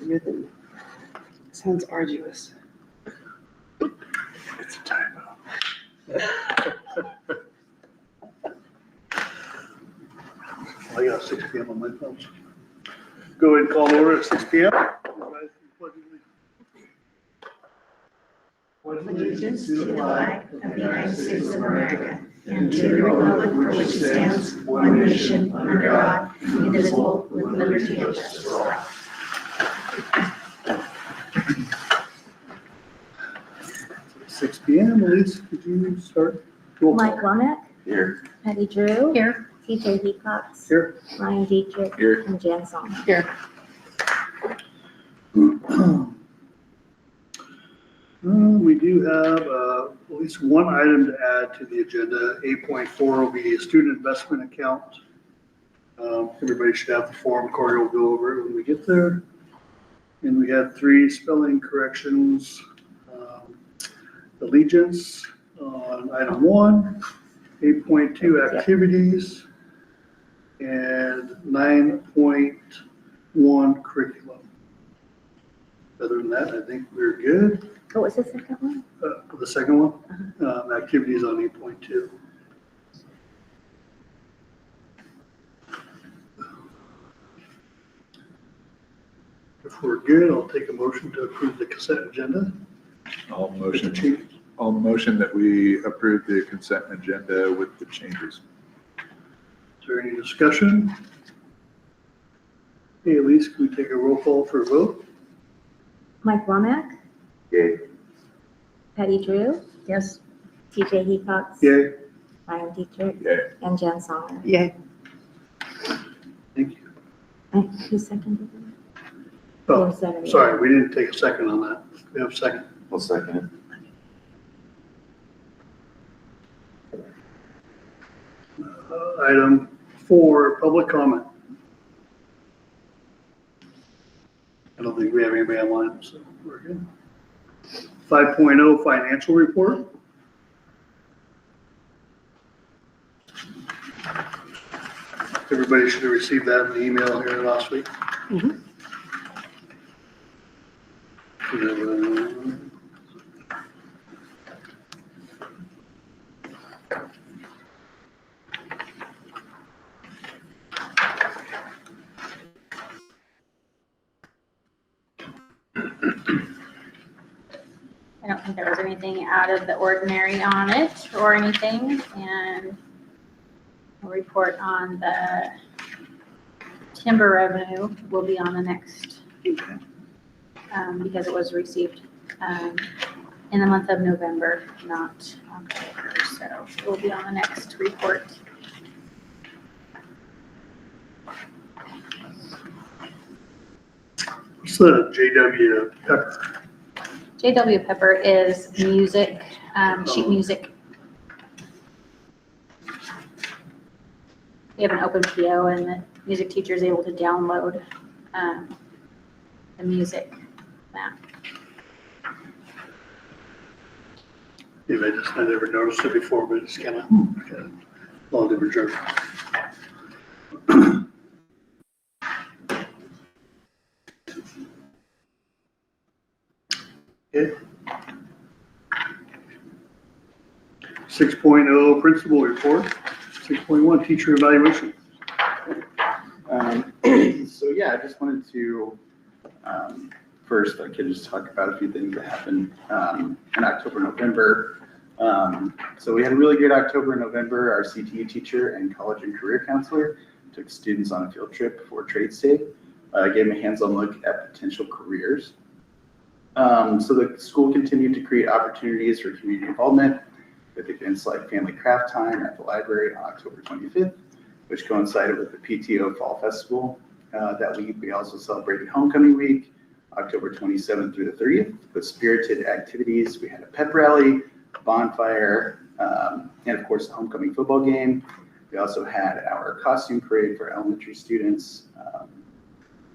rhythm. Sounds arduous. It's a typo. I got 6 p.m. on my phone. Go ahead and call order at 6 p.m. Allegiance to the flag of the United States of America and to the republic for which it stands, one nation, under God, indivisible, with liberty and justice for all. 6 p.m. Elise, could you start? Roll call. Mike Womack, Here. Patty Drew, Here. TJ Hecox, Here. Ryan Dietrich, Here. and Jan Song. Here. We do have at least one item to add to the agenda. 8.4 will be a student investment account. Everybody should have the form. Corey will go over it when we get there. And we had 3 spelling corrections. Allegiance on item 1, 8.2 activities, and 9.1 curriculum. Other than that, I think we're good. What was the second one? The second one, activities on 8.2. If we're good, I'll take a motion to approve the consent agenda. I'll with the motion, changes. I'll motion that we approve the consent agenda with the changes. Is there any discussion? Hey, Elise, can we take a roll call for a vote? Mike Womack, Yay. Patty Drew, Yes. TJ Hecox, Yay. Ryan Dietrich, Yay. and Jan Song. Yay. Thank you. Who seconded it? Oh, Or seconded it? sorry, we didn't take a second on that. We have a second. I'll second it. Item 4, public comment. I don't think we have anybody online, so we're good. 5.0 financial report. Everybody should have received that in the email here last week. Mhm. I don't think there was anything out of the ordinary on it or anything, and a report on the timber revenue will be on the next, because it was received in the month of November, not October, so it will be on the next report. What's the JW Pepper? JW Pepper is music, sheet music. We have an open PO and the music teacher is able to download the music map. Yeah, I never noticed it before, but it's kind of all different journals. Okay. 6.0 principal report. 6.1 teacher evaluation. So yeah, I just wanted to, first I could just talk about a few things that happened in October, November. So we had a really good October and November. Our CTE teacher and college and career counselor took students on a field trip for Trades Day, gave them a hands-on look at potential careers. So the school continued to create opportunities for community involvement with events like Family Craft Time at the library on October 25th, which coincided with the PTO Fall Festival. That week, we also celebrated Homecoming Week, October 27th through the 30th, with spirited activities. We had a pep rally, a bonfire, and of course, the homecoming football game. We also had our costume parade for elementary students.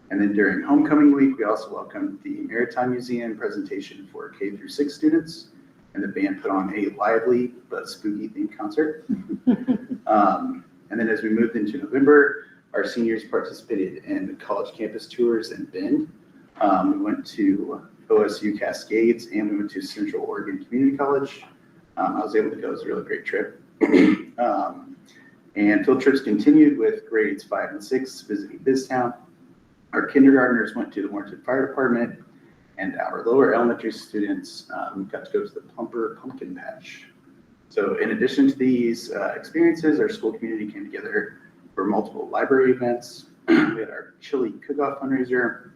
And then during Homecoming Week, we also welcomed the Maritime Museum presentation for K through 6 students, and the band put on a lively but spooky themed concert. And then as we moved into November, our seniors participated in college campus tours in Bend. We went to OSU Cascades, and we went to Central Oregon Community College. I was able to go. It was a really great trip. And field trips continued with grades 5 and 6 visiting Biztown. Our kindergartners went to the Warrenton Fire Department, and our lower elementary students got to go to the Plumper Pumpkin Patch. So in addition to these experiences, our school community came together for multiple library events. We had our chili cook-off fundraiser.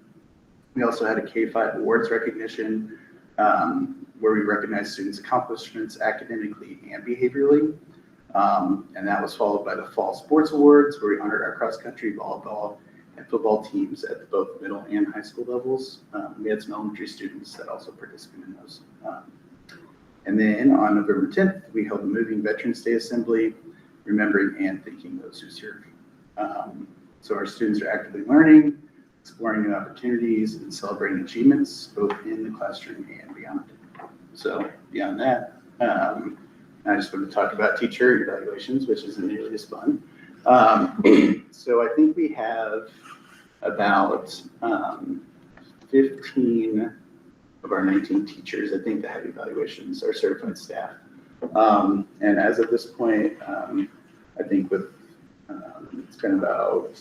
We also had a K-5 awards recognition where we recognized students' accomplishments academically and behaviorally. And that was followed by the Fall Sports Awards, where we honored our cross-country, volleyball, and football teams at both middle and high school levels. We had some elementary students that also participated in those. And then on November 10th, we held a moving Veterans Day Assembly, remembering and thanking those who serve. So our students are actively learning, exploring new opportunities, and celebrating achievements, both in the classroom and beyond. So beyond that, I just want to talk about teacher evaluations, which isn't nearly as fun. So I think we have about 15 of our 19 teachers, I think, that have evaluations, are certified staff. And as of this point, I think with, it's been about,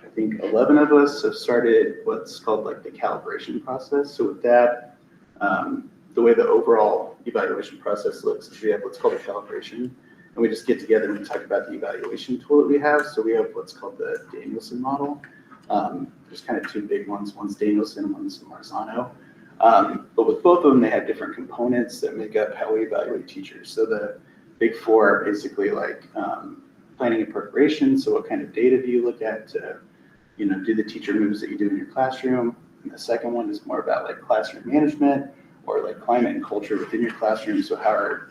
I think 11 of us have started what's called like the calibration process. So with that, the way the overall evaluation process looks is we have what's called a calibration, and we just get together and talk about the evaluation tool that we have. So we have what's called the Danielson model. There's kind of two big ones. One's Danielson, one's Marzano. But with both of them, they have different components that make up how we evaluate teachers. So the big four are basically like planning and preparation. So what kind of data do you look at to, do the teacher moves that you do in your classroom? And the second one is more about like classroom management or like climate and culture within your classroom. So how are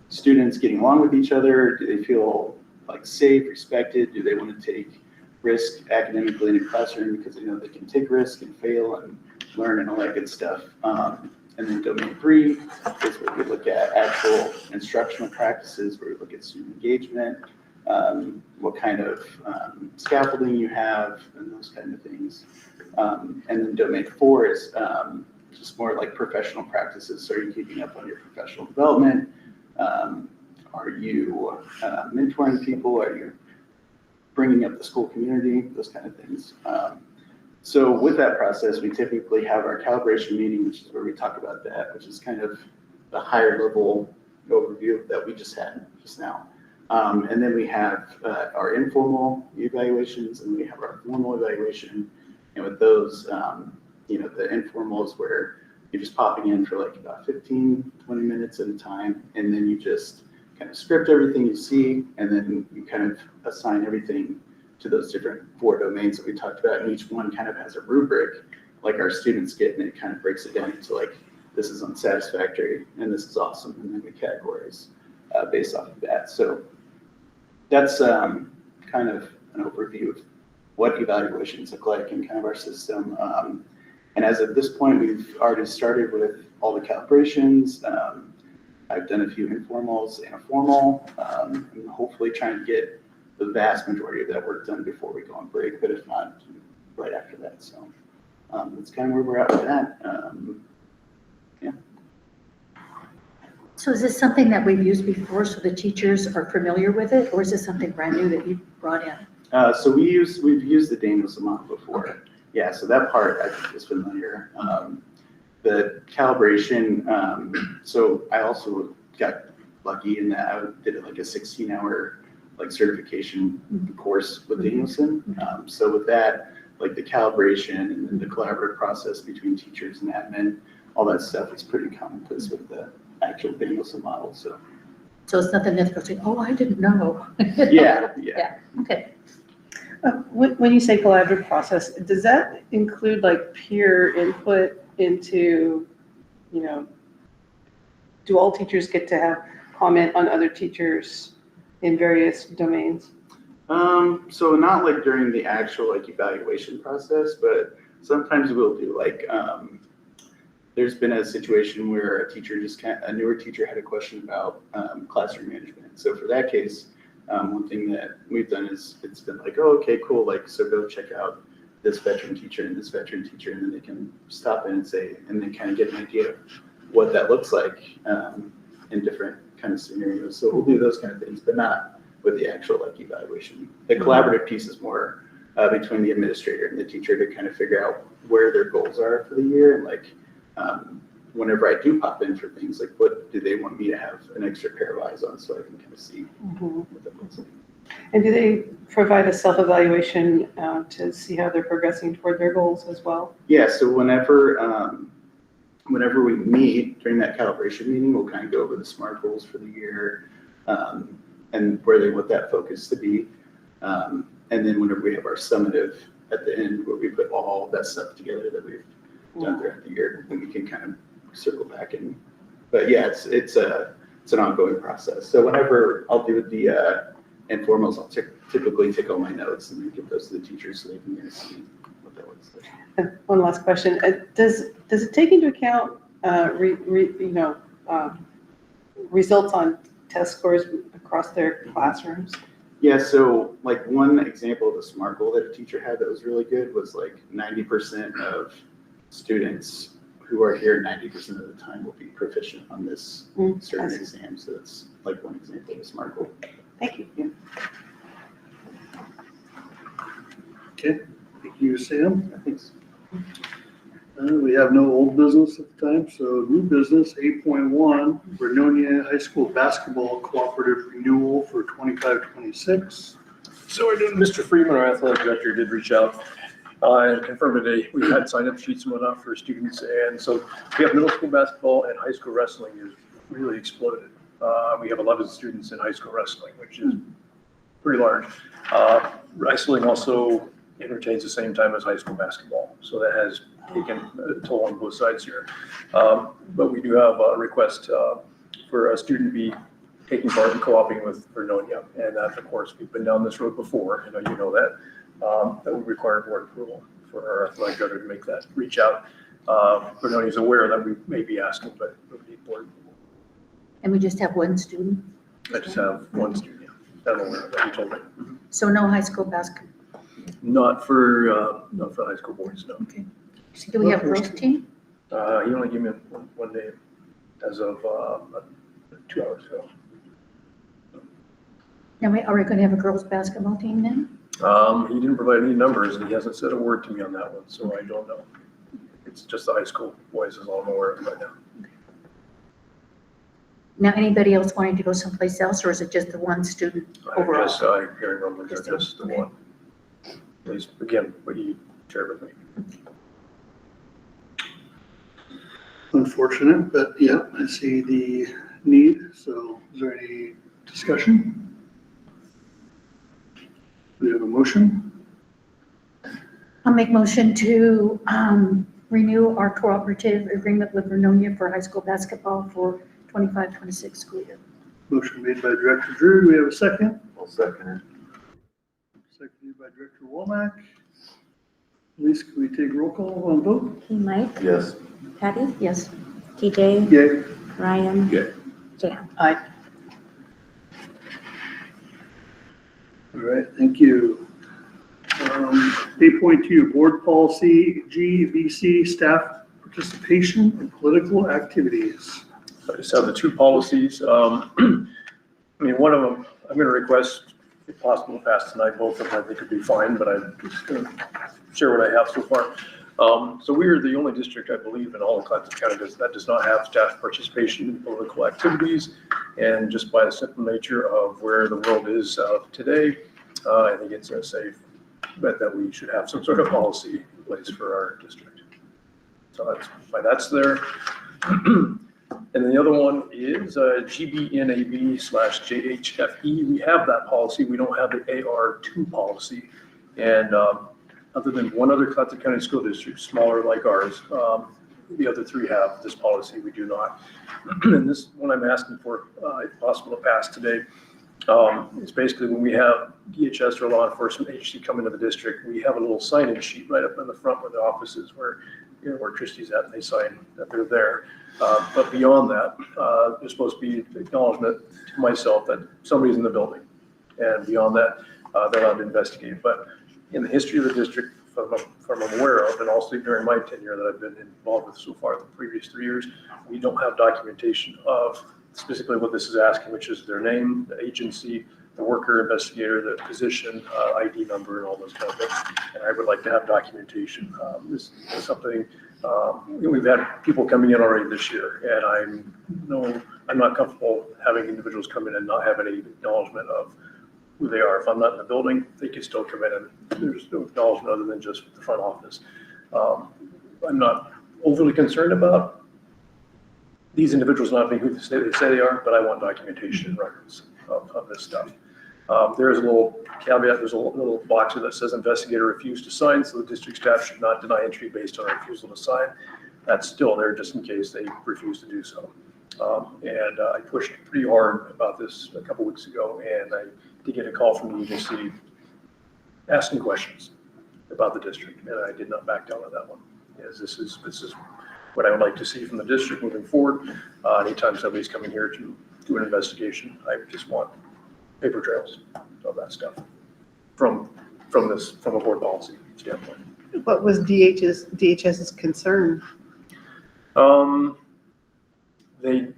students getting along with each other? Do they feel like safe, respected? Do they want to take risk academically in a classroom because they know they can take risk and fail and learn and all that good stuff? And then domain 3 is where we look at actual instructional practices, where we look at student engagement, what kind of scaffolding you have, and those kind of things. And then domain 4 is just more like professional practices. So are you keeping up on your professional development? Are you mentoring people? Are you bringing up the school community? Those kind of things. So with that process, we typically have our calibration meeting, which is where we talk about that, which is kind of the higher level overview that we just had just now. And then we have our informal evaluations, and we have our formal evaluation. And with those, the informal is where you're just popping in for like about 15, 20 minutes at a time. And then you just kind of script everything you see, and then you kind of assign everything to those different 4 domains that we talked about. And each one kind of has a rubric like our students get, and it kind of breaks it down into like, this is unsatisfactory and this is awesome. And then the categories based off of that. So that's kind of an overview of what evaluations look like in kind of our system. And as of this point, we've already started with all the calibrations. I've done a few informals and a formal, and hopefully trying to get the vast majority of that work done before we go on break, but if not, right after that. So that's kind of where we're at with that. Yeah. So is this something that we've used before so the teachers are familiar with it, or is this something brand new that you brought in? So we've used the Danielson model before. Okay. Yeah, so that part I think is familiar. The calibration, so I also got lucky in that I did like a 16-hour like certification course with Danielson. So with that, like the calibration and then the collaborative process between teachers and admin, all that stuff is pretty commonplace with the actual Danielson model. So it's nothing that's going to say, oh, I didn't know. yeah. Okay. When you say collaborative process, does that include like peer input into, do all teachers get to have comment on other teachers in various domains? So not like during the actual like evaluation process, but sometimes we'll do like, there's been a situation where a newer teacher had a question about classroom management. So for that case, one thing that we've done is it's been like, oh, okay, cool. Like, so go check out this veteran teacher and this veteran teacher, and then they can stop in and say, and then kind of get an idea of what that looks like in different kind of scenarios. So we'll do those kind of things, but not with the actual like evaluation. The collaborative piece is more between the administrator and the teacher to kind of figure out where their goals are for the year, and like whenever I do pop in for things, like what do they want me to have an extra pair of eyes on so I can kind of see what that looks like. And do they provide a self-evaluation to see how they're progressing toward their goals as well? Yeah, so whenever we meet during that calibration meeting, we'll kind of go over the SMART goals for the year and where they want that focus to be. And then whenever we have our summative at the end, where we put all that stuff together that we've done throughout the year, then we can kind of circle back in. But yeah, it's an ongoing process. So whenever I'll do the informals, I'll typically take all my notes and then give those to the teachers so they can kind of see what that looks like. And one last question. Does it take into account, results on test scores across their classrooms? Yeah, so like one example of a SMART goal that a teacher had that was really good was like 90% of students who are here 90% of the time will be proficient on this certain exam. So that's like one example of a SMART goal. Thank you. Okay, thank you, Sam. I think so. We have no old business at the time, so new business, 8.1, Vernonia High School Basketball Cooperative Renewal for 25-26. So Mr. Freeman, our athletic director, did reach out and confirm today we had sign-up sheets and whatnot for students. And so we have middle school basketball and high school wrestling is really exploded. We have 11 students in high school wrestling, which is pretty large. Wrestling also entertains the same time as high school basketball. So that has taken a toll on both sides here. But we do have a request for a student to be taking part in co-oping with Vernonia. And that, of course, we've been down this road before. You know that. That would require board approval for our athletic director to make that reach out. Vernonia is aware that we may be asking, but we need board approval. And we just have one student, I just have one student, yeah. I'm aware of that, he told me. so no high school basketball. Not for high school boys, no. Okay. So do we have girls team? He only gave me one day as of 2 hours ago. Now, are we going to have a girls basketball team then? He didn't provide any numbers and he hasn't said a word to me on that one, so I don't know. It's just the high school boys is all I'm aware of right now. Now, anybody else wanting to go someplace else, or is it just the one student overall? Just hearing rumblings are just the one. At least, again, what you shared with me. Unfortunate, but yeah, I see the need. So is there any discussion? Do we have a motion? I'll make motion to renew our cooperative agreement with Vernonia for high school basketball for 25-26 school year. Motion made by Director Drew. Do we have a second? I'll second it. Seconded by Director Womack. Lisa, can we take roll call on vote? Hey, Mike, Yes. Patty, Yes. TJ, Yay. Ryan, Yay. Jan. Aye. All right, thank you. 8.2, Board Policy GVC, Staff Participation in Political Activities. I just have the two policies. I mean, one of them, I'm going to request, if possible, to pass tonight. Both of them I think would be fine, but I'm just going to share what I have so far. So we are the only district, I believe, in all of Clatsop County that does not have staff participation in political activities. And just by the simple nature of where the world is today, I think it's a safe bet that we should have some sort of policy in place for our district. So that's why that's there. And then the other one is GBNAB/JHFE. We have that policy. We don't have the AR2 policy. And other than one other Clatsop County school district, smaller like ours, the other three have this policy. We do not. And this one I'm asking for, if possible, to pass today. It's basically when we have DHS or law enforcement agency come into the district, we have a little sign-in sheet right up in the front where the office is, where Christie's at, and they sign that they're there. But beyond that, there's supposed to be acknowledgement to myself that somebody's in the building. And beyond that, they're allowed to investigate. But in the history of the district, I'm aware of, and also during my tenure that I've been involved with so far, the previous 3 years, we don't have documentation of specifically what this is asking, which is their name, the agency, the worker, investigator, the position, ID number, and all those kind of things. And I would like to have documentation. This is something, we've had people coming in already this year, and I'm not comfortable having individuals come in and not have any acknowledgement of who they are. If I'm not in the building, they can still come in and there's no acknowledgement other than just the front office. I'm not overly concerned about these individuals not being who they say they are, but I want documentation and records of this stuff. There is a little caveat, there's a little box here that says investigator refused to sign, so the district staff should not deny entry based on a refusal to sign. That's still there just in case they refuse to do so. And I pushed pretty hard about this a couple weeks ago, and I did get a call from the agency asking questions about the district, and I did not back down on that one. This is what I would like to see from the district moving forward. Anytime somebody's coming here to do an investigation, I just want paper trails of that stuff from a board policy standpoint. What was DHS's concern? They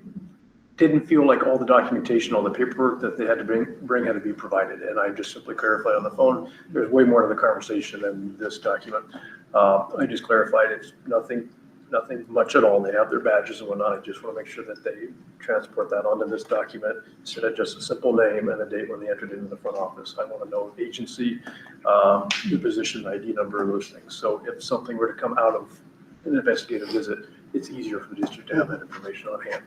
didn't feel like all the documentation, all the paperwork that they had to bring had to be provided. And I just simply clarified on the phone, there's way more to the conversation than this document. I just clarified it's nothing much at all. They have their badges and whatnot. I just want to make sure that they transport that onto this document instead of just a simple name and a date when they entered into the front office. I want to know the agency, the position, ID number, those things. So if something were to come out of an investigative visit, it's easier for the district to have that information on hand.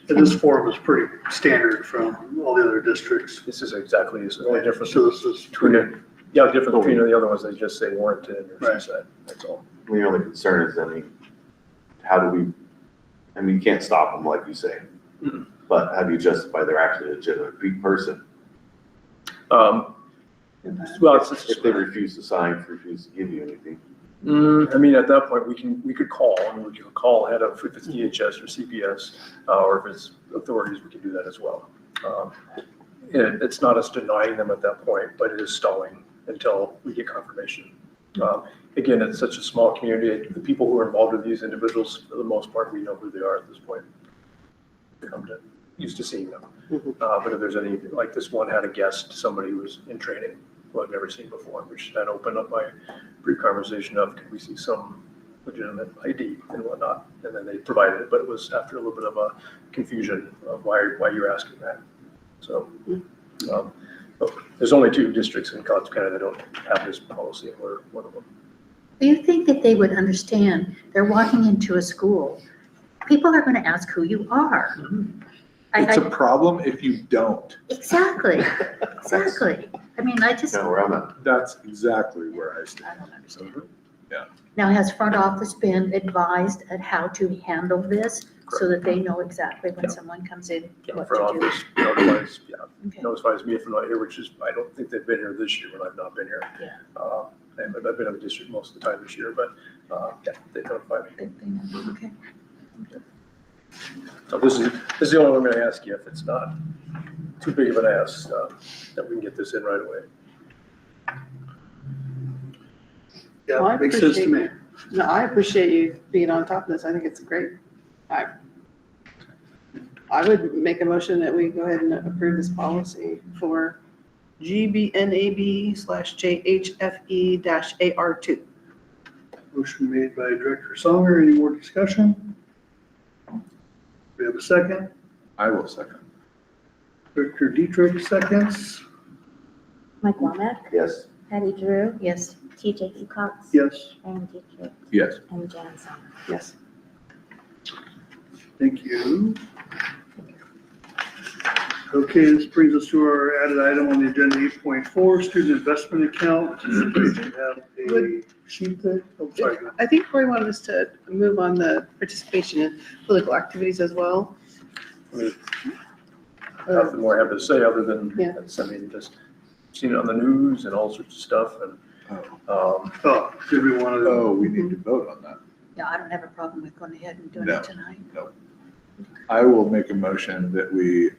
And this form is pretty standard from all the other districts. This is exactly the only difference So this is between the other ones, they just say warranted or Right. said, that's all. The only concern is, how do we, you can't stop them like you say, but how do you justify they're actually a legitimate person? Well, If they refuse to sign, refuse to give you anything. I mean, at that point, we could call, we could call ahead of, if it's DHS or CPS, or if it's authorities, we can do that as well. It's not us denying them at that point, but it is stalling until we get confirmation. Again, it's such a small community. The people who are involved with these individuals, for the most part, we know who they are at this point. I'm used to seeing them. But if there's any, like this one had a guest, somebody who was in training, who I've never seen before, which then opened up my brief conversation of, could we see some legitimate ID and whatnot? And then they provided it, but it was after a little bit of a confusion of why you're asking that. So, there's only 2 districts in Cobb County that don't have this policy, and we're one of them. Do you think that they would understand, they're walking into a school, people are going to ask who you are. It's a problem if you don't. Exactly, exactly. I mean, I just, Where I'm at. That's exactly where I I stand. don't understand. Yeah. Now, has front office been advised at how to handle this so that they know exactly when someone comes in, what Front to do? office notifies, Okay. notifies me if I'm not here, which is, I don't think they've been here this year when I've not been here. Yeah. And I've been in the district most of the time this year, but, yeah, they notify me. They know. Okay. So this is the only one I'm gonna ask you, if it's not too big of an ask, that we can get this in right away. Well, I Yeah, makes sense to appreciate- me. No, I appreciate you being on top of this. I think it's great. I would make a motion that we go ahead and approve this policy for GBNAB/JHFE-AR2. Motion made by Director Songer. Any more discussion? We have a second. I will second. Director Dietrich seconds. Mike Womack, Yes. Patty Drew, Yes. TJ Cox, Yes, and Dietrich, Yes. and Jan Sommer. Yes. thank you. Okay, this brings us to our added item on the agenda, 8.4, student investment account. We have a sheet there. Oh, sorry. go ahead. I think Corey wanted us to move on the participation in political activities as well. Nothing more I have to say other than, Yeah. I mean, just seen it on the news and all sorts of stuff, and, Oh, did we want to? Oh, we need to vote on that. Yeah, I don't have a problem with going ahead and doing No. it tonight. I will make a motion that we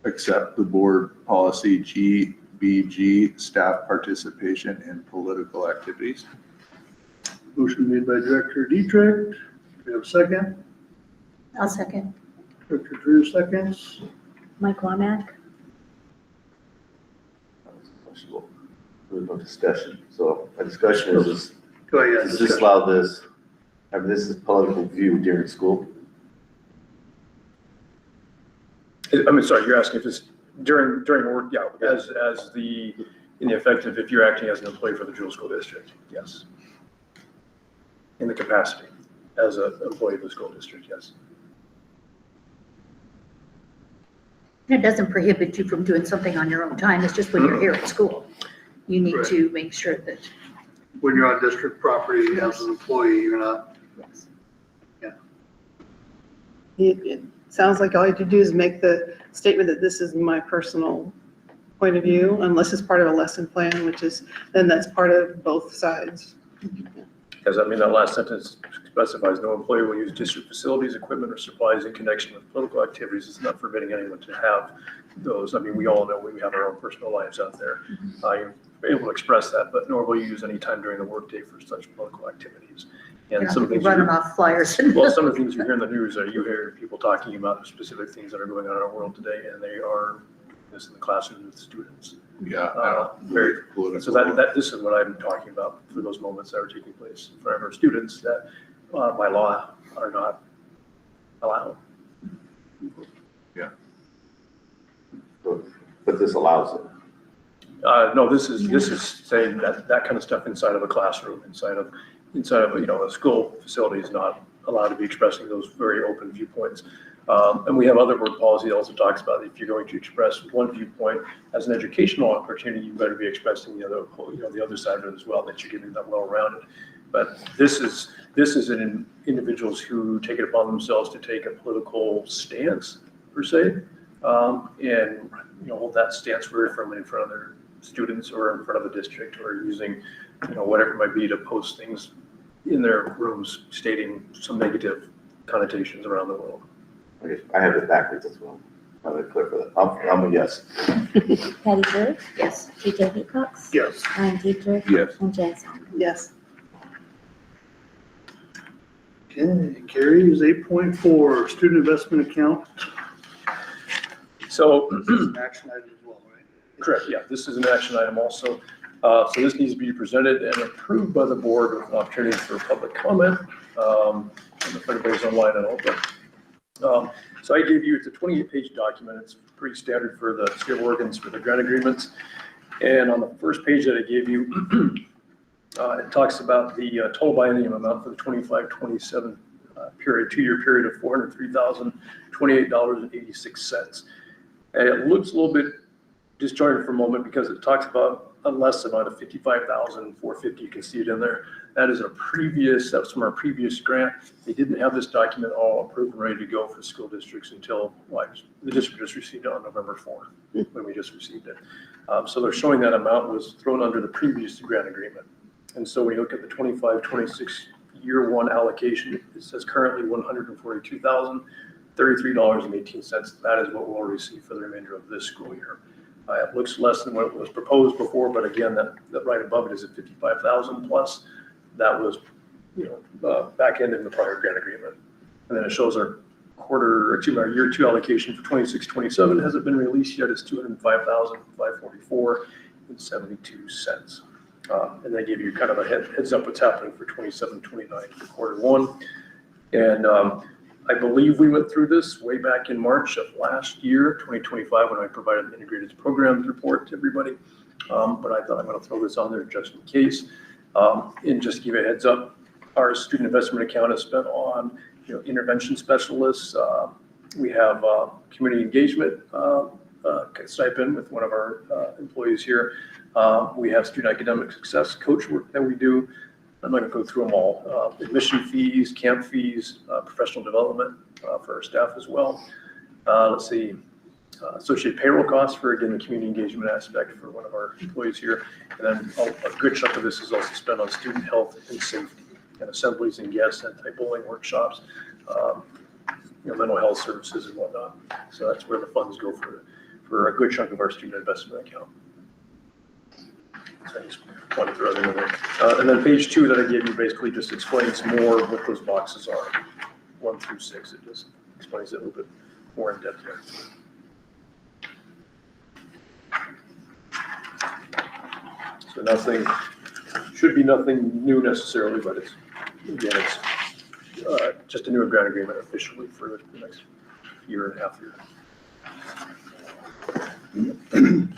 accept the board policy BG, staff participation in political activities. Motion made by Director Dietrich. Do we have a second? I'll second. Director Drew seconds. Mike Womack, Questionable. There's no discussion. So a discussion is just, Go ahead. is this allow this, I mean, this is political view during school. Sorry, you're asking if it's during work, yeah, in the effect of if you're acting as an employee for the Jewel School District, yes. In the capacity as an employee of the school district, yes. It doesn't prohibit you from doing something on your own time. It's just when you're here at school. You need to make sure that, When you're on district property as an employee, you're not. yes. It sounds like all you have to do is make the statement that this is my personal point of view, unless it's part of a lesson plan, which is, then that's part of both sides. Does that mean that last sentence specifies no employee will use district facilities, equipment, or supplies in connection with political activities? It's not forbidding anyone to have those. I mean, we all know we have our own personal lives out there. You're able to express that, but nor will you use any time during the workday for such political activities. You're And not some gonna be things running off flyers. well, some of the things you hear in the news are you hear people talking about specific things that are going on in our world today, and they are doing this in the classroom with students. Yeah. Very political. So that this is what I'm talking about for those moments that are taking place for our students that by law are not allowed. But this allows it. No, this is saying that kind of stuff inside of a classroom, inside of a school facility is not allowed to be expressing those very open viewpoints. And we have other board policy that also talks about if you're going to express one viewpoint as an educational opportunity, you better be expressing the other side of it as well, that you're giving them well-rounded. But this is in individuals who take it upon themselves to take a political stance per se, and hold that stance very firmly in front of their students or in front of the district, or using whatever it might be to post things in their rooms stating some negative connotations around the world. Okay, I have it backwards as well. I'm gonna clear for that. I'm a yes. Patty Burke, Yes. TJ Hickox, Yes. Ryan Dietrich, Yes. and Jen Salmon. Yes. Okay, Carrie is 8.4, student investment account. So, This is an action item as well, right? correct, yeah, this is an action item also. So this needs to be presented and approved by the board with an opportunity for public comment. If anybody's online at all, but. So I gave you, it's a 28-page document. It's pretty standard for the state of Oregon's for the grant agreements. And on the first page that I gave you, it talks about the total biennium amount for the 25-27 period, 2-year period of $403,028.86. And it looks a little bit disjointed for a moment because it talks about a less amount of $55,450. You can see it in there. That was from our previous grant. They didn't have this document all approved and ready to go for school districts until the district just received it on November 4th when we just received it. So they're showing that amount was thrown under the previous grant agreement. And so when you look at the 25-26 year one allocation, it says currently $142,033.18. That is what we'll receive for the remainder of this school year. It looks less than what was proposed before, but again, that right above it is at 55,000 plus. That was, back end in the prior grant agreement. And then it shows our year two allocation for 26-27 hasn't been released yet. It's $205,544.72. And they give you kind of a heads up what's happening for 27-29 for quarter one. And I believe we went through this way back in March of last year, 2025, when I provided the integrated programs report to everybody. But I thought I'm going to throw this on there just in case. And just to give you a heads up, our student investment account is spent on intervention specialists. We have community engagement stipend with one of our employees here. We have student academic success coach work that we do. I'm not going to go through them all. Admission fees, camp fees, professional development for our staff as well. Let's see, associated payroll costs for, again, the community engagement aspect for one of our employees here. And then a good chunk of this is also spent on student health and safety and assemblies and guests and anti-bullying workshops, mental health services and whatnot. So that's where the funds go for a good chunk of our student investment account. So I just wanted to throw that in there. And then page 2 that I gave you basically just explains more what those boxes are, 1 through 6. It just explains it a little bit more in depth here. So nothing, should be nothing new necessarily, but it's, again, it's just a new grant agreement officially for the next year and a half.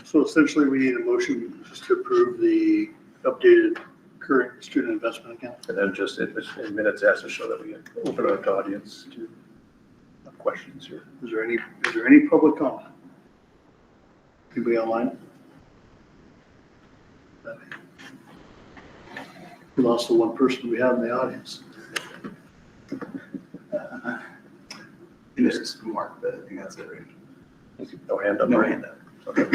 So essentially, we need a motion just to approve the updated current student investment account. And then just in minutes, has to show that we open it up to audience to questions here. Is there any public comment? Anybody online? We lost the one person we have in the audience. It's Mark, but I think that's it, right? No hand up. No right? hand up. Okay.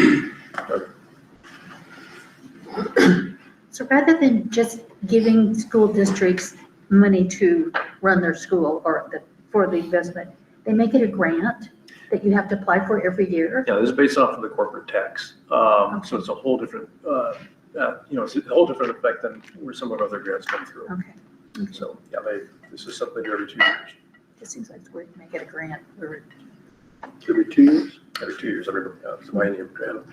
So rather than just giving school districts money to run their school or for the investment, they make it a grant that you have to apply for every year? Yeah, this is based off of the corporate tax. So it's a whole different, it's a whole different effect than where some of our other grants come through. Okay. So, yeah, this is something they do every 2 years. It seems like we're to make it a grant. Every 2 years? Every 2 years, it's a biennium grant.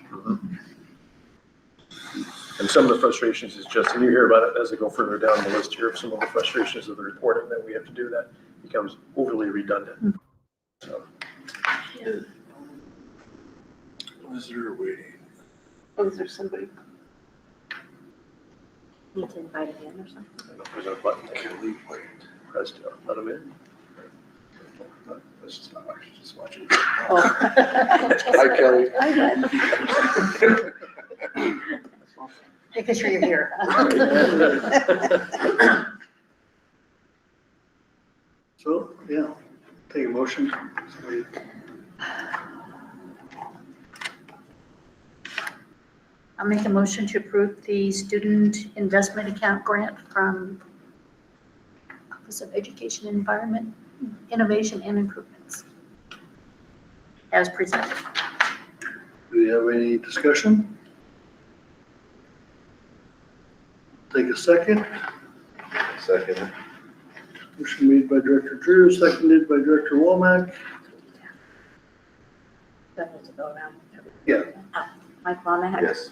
And some of the frustrations is just, and you hear about it as I go further down the list here, some of the frustrations of the reporting that we have to do that becomes overly redundant. So. Visitor waiting. Oh, is there somebody? Need to invite him in or something? I don't know if there's a button there. Kelly White. Press to let them in. Let's just not watch, just watch it. Oh. Hi, Kelly. Hi, bud. Making sure you're here. So, yeah, take a motion. Somebody- I'll make a motion to approve the student investment account grant from Office of Education, Environment, Innovation and Improvements as presented. Do we have any discussion? Take a second. Second. Motion made by Director Drew, seconded by Director Womack. Do I need to go around? Yeah. Mike Womack. Yes.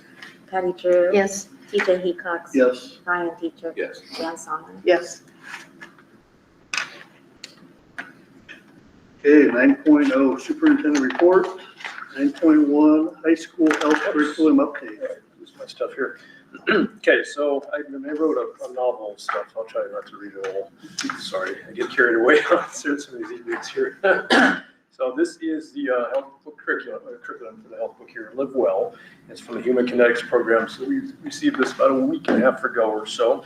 Patty Drew. Yes. TJ Hecox. Yes. Ryan Teacher. Yes. Dan Sonner. Yes. Okay, 9.0 superintendent report. 9.1 high school health curriculum update. This is my stuff here. Okay, so I wrote a novel and stuff. I'll try not to read it all. Sorry, I get carried away on some of these e-books here. So this is the health book curriculum for the health book here, Live Well. It's from the Human Kinetics program. So we received this about a week and a half ago or so.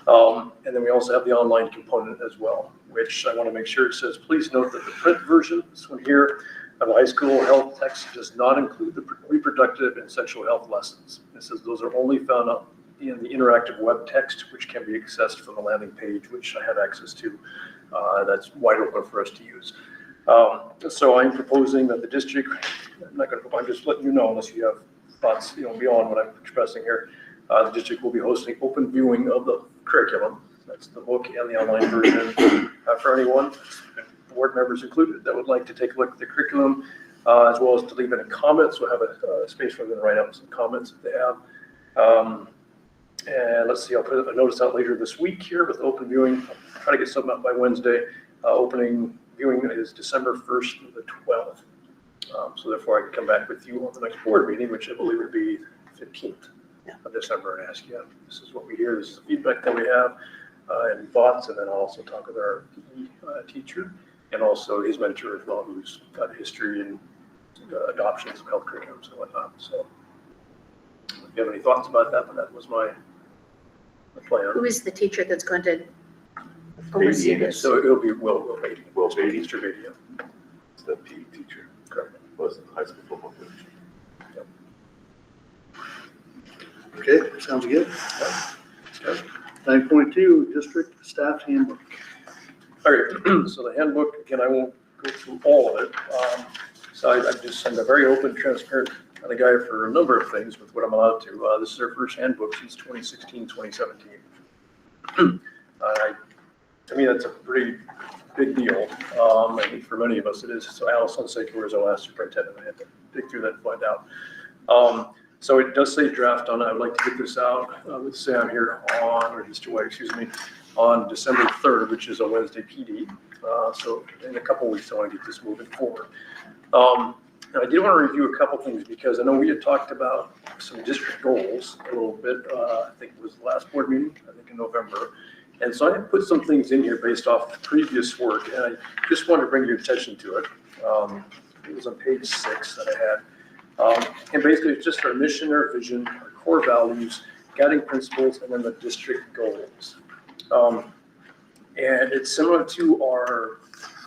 And then we also have the online component as well, which I want to make sure it says, please note that the print version, this one here, of the high school health text does not include the reproductive and sexual health lessons. It says those are only found up in the interactive web text, which can be accessed from the landing page, which I had access to. That's wide open for us to use. So I'm proposing that the district, I'm just letting you know unless you have thoughts, beyond what I'm expressing here. The district will be hosting open viewing of the curriculum. That's the book and the online version for anyone, board members included, that would like to take a look at the curriculum, as well as to leave any comments. We'll have a space for them to write out some comments if they have. And let's see, I'll put a notice out later this week here with open viewing. I'll try to get something out by Wednesday. Opening viewing is December 1st to the 12th. So therefore I can come back with you on the next board meeting, which I believe would be 15th of December, and ask you, this is what we hear, this is the feedback that we have, and thoughts, and then I'll also talk with our teacher and also his mentor as well, who's got history and adoptions of health curriculums and whatnot. So if you have any thoughts about that, but that was my plan. Who is the teacher that's going to oversee this? So it'll be Will Beatty. Will Beatty. Teacher Beatty, yeah. It's the PE teacher. Correct. Was the high school football coach. Okay, sounds good. 9.2 district staff handbook. All right, so the handbook, again, I won't go through all of it. So I just send a very open, transparent the guy for a number of things with what I'm allowed to. This is our first handbook since 2016, 2017. To me, that's a pretty big deal. I think for many of us it is. So Alice Hunsaker was our last superintendent. I had to dig through that and find out. So it does say draft on it. I would like to get this out with Sam here on, or Mr. White, excuse me, on December 3rd, which is a Wednesday PD. So in a couple of weeks, I want to get this moving forward. And I did want to review a couple things because I know we had talked about some district goals a little bit. I think it was the last board meeting, I think in November. And so I had put some things in here based off previous work, and I just wanted to bring your attention to it. It was on page 6 that I had. And basically it's just our mission, our vision, our core values, guiding principles, and then the district goals. And it's similar to our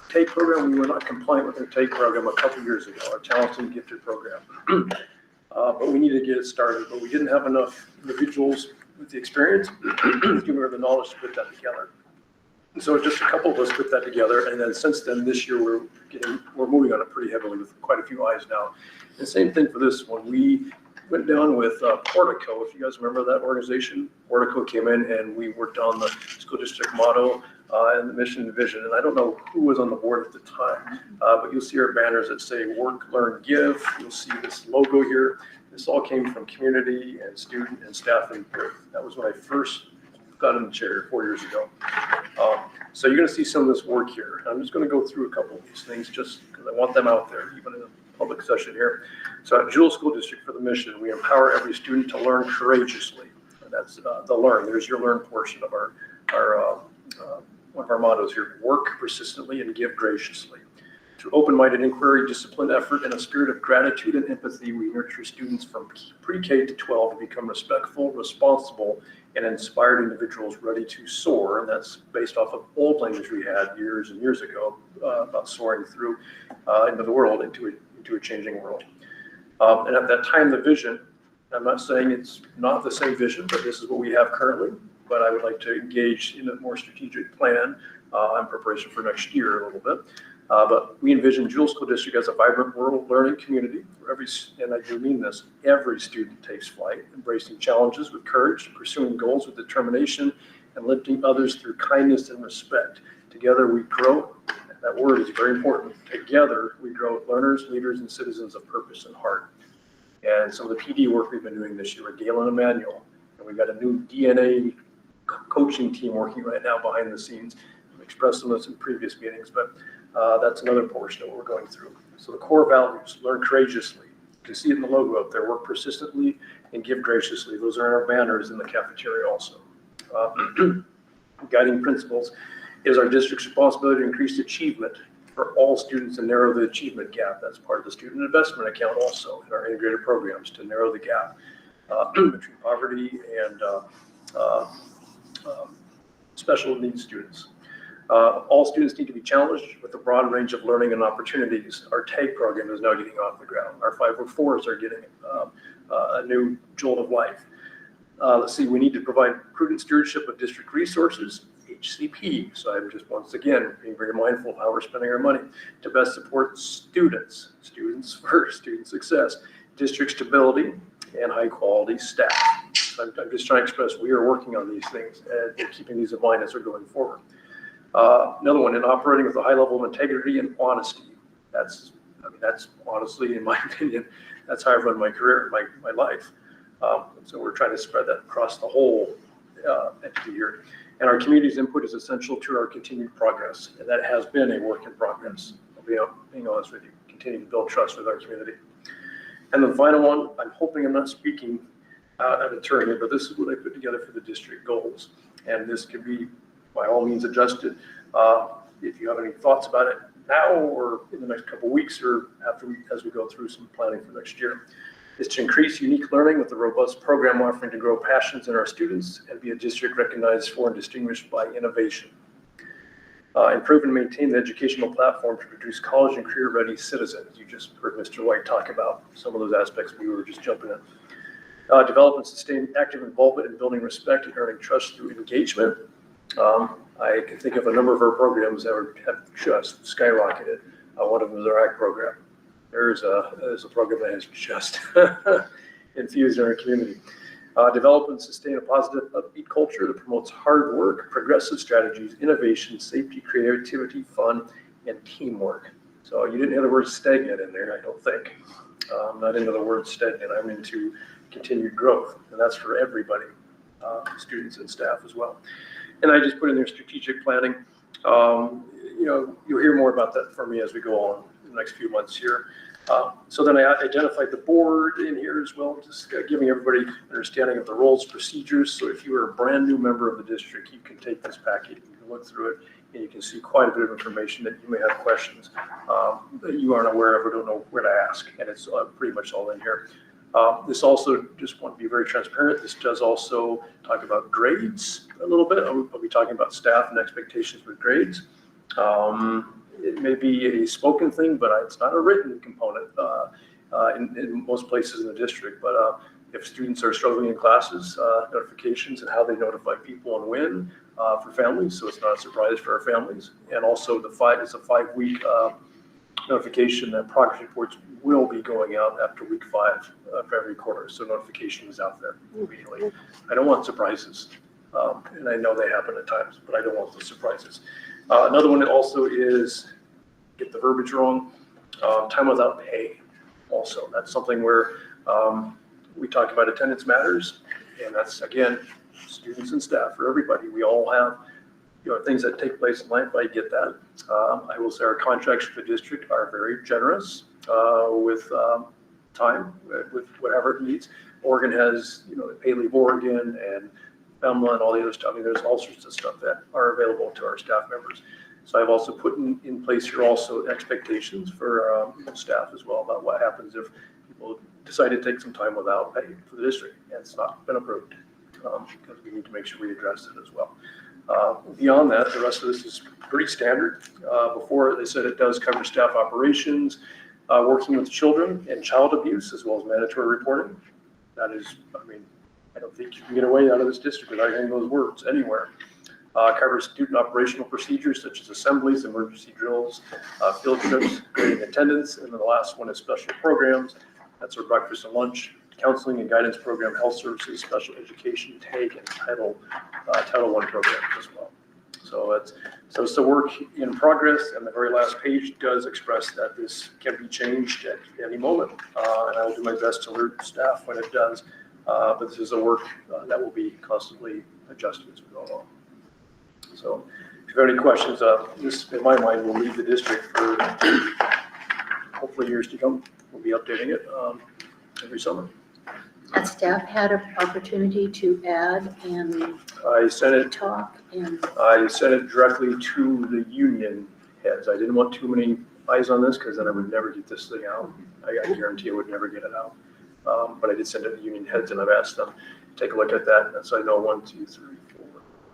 TAKE program. We were not compliant with our TAKE program a couple years ago, our Talented and Gifted program. But we needed to get it started, but we didn't have enough individuals with the experience, given her the knowledge to put that together. And so just a couple of us put that together, and then since then, this year, we're moving on it pretty heavily with quite a few eyes now. And same thing for this one. We went down with Portico, if you guys remember that organization. Portico came in and we worked on the school district motto and the mission and vision. And I don't know who was on the board at the time, but you'll see our banners that say work, learn, give. You'll see this logo here. This all came from community and student and staff input. That was when I first got in the chair 4 years ago. So you're gonna see some of this work here. I'm just gonna go through a couple of these things just because I want them out there, even in a public session here. So at Jewel School District for the mission, we empower every student to learn courageously. And that's the learn. There's your learn portion of our one of our mottos here: work persistently and give graciously. Through open-minded inquiry, disciplined effort, and a spirit of gratitude and empathy, we nurture students from pre-K to 12 to become respectful, responsible, and inspired individuals ready to soar. And that's based off of old language we had years and years ago about soaring through into the world, into a changing world. And at that time, the vision, I'm not saying it's not the same vision, but this is what we have currently. But I would like to engage in a more strategic plan in preparation for next year a little bit. But we envision Jewel School District as a vibrant world learning community where and I do mean this, every student takes flight, embracing challenges with courage, pursuing goals with determination, and lifting others through kindness and respect. Together we grow. That word is very important. Together we grow learners, leaders, and citizens of purpose and heart. And some of the PD work we've been doing this year with Galen Emanuel, and we've got a new DNA coaching team working right now behind the scenes. I've expressed some of this in previous meetings, but that's another portion of what we're going through. So the core values: learn courageously. You can see it in the logo up there. Work persistently and give graciously. Those are our banners in the cafeteria also. Guiding principles is our district's responsibility to increase achievement for all students and narrow the achievement gap. That's part of the student investment account also in our integrated programs to narrow the gap between poverty and special needs students. All students need to be challenged with a broad range of learning and opportunities. Our TAG program is now getting off the ground. Our 504s are getting a new jolt of life. Let's see, we need to provide prudent stewardship of district resources, HCP. So I'm just once again being very mindful of how we're spending our money to best support students first, student success, district stability, and high quality staff. So I'm just trying to express we are working on these things and keeping these in mind as we're going forward. Another one, in operating with a high level of integrity and honesty. That's honestly, in my opinion, that's how I've run my career, my life. So we're trying to spread that across the whole entity here. And our community's input is essential to our continued progress. And that has been a work in progress. I'll be being honest with you, continue to build trust with our community. And the final one, I'm hoping I'm not speaking out of turn here, but this is what I put together for the district goals. And this could be by all means adjusted. If you have any thoughts about it now or in the next couple of weeks or as we go through some planning for next year, is to increase unique learning with a robust program offering to grow passions in our students and be a district recognized for and distinguished by innovation. Improve and maintain the educational platform to produce college and career ready citizens. You just heard Mr. White talk about some of those aspects we were just jumping in. Develop and sustain active involvement in building respect and earning trust through engagement. I can think of a number of our programs that have just skyrocketed. One of them is our ACT program. there's a program that has just infused in our community. Develop and sustain a positive, upbeat culture that promotes hard work, progressive strategies, innovation, safety, creativity, fun, and teamwork. So you didn't hear the word stagnant in there, I don't think. I'm not into the word stagnant. I'm into continued growth, and that's for everybody, students and staff as well. And I just put in there strategic planning. You'll hear more about that from me as we go on in the next few months here. So then I identified the board in here as well, just giving everybody understanding of the roles, procedures. So if you are a brand new member of the district, you can take this packet, you can look through it, and you can see quite a bit of information that you may have questions that you aren't aware of or don't know where to ask. And it's pretty much all in here. This also, just want to be very transparent, this does also talk about grades a little bit. I'll be talking about staff and expectations with grades. It may be a spoken thing, but it's not a written component in most places in the district. But if students are struggling in classes, notifications and how they notify people and when for families, so it's not a surprise for our families. And also it's a 5-week notification that progress reports will be going out after week 5 for every quarter. So notification is out there immediately. I don't want surprises. And I know they happen at times, but I don't want those surprises. Another one also is, get the verbiage wrong, time without pay. Also, that's something where we talk about attendance matters, and that's, again, students and staff, for everybody. We all have things that take place in life. I get that. I will say our contracts for the district are very generous with time, with whatever it needs. Oregon has, Pay Leave Oregon and FEMLA and all the other stuff. I mean, there's all sorts of stuff that are available to our staff members. So I've also put in place here also expectations for staff as well about what happens if people decide to take some time without pay for the district and it's not been approved, because we need to make sure we address it as well. Beyond that, the rest of this is pretty standard. Before, they said it does cover staff operations, working with children and child abuse, as well as mandatory reporting. That is, I don't think you can get away out of this district without hearing those words anywhere. Covers student operational procedures such as assemblies, emergency drills, field trips, grading attendance, and then the last one is special programs. That's our breakfast and lunch, counseling and guidance program, health services, special education, TAG, and Title I program as well. So it's the work in progress, and the very last page does express that this can be changed at any moment, and I will do my best to alert staff when it does. But this is a work that will be constantly adjusted as we go along. So if you have any questions, this, in my mind, will leave the district for hopefully years to come. We'll be updating it every summer. Has staff had an opportunity to add and I sent it directly to the union heads. I didn't want too many eyes on this because then I would never get this thing out. I guarantee I would never get it out. But I did send it to the union heads and I've asked them to take a look at that. And so I know 1, 2, 3, 4.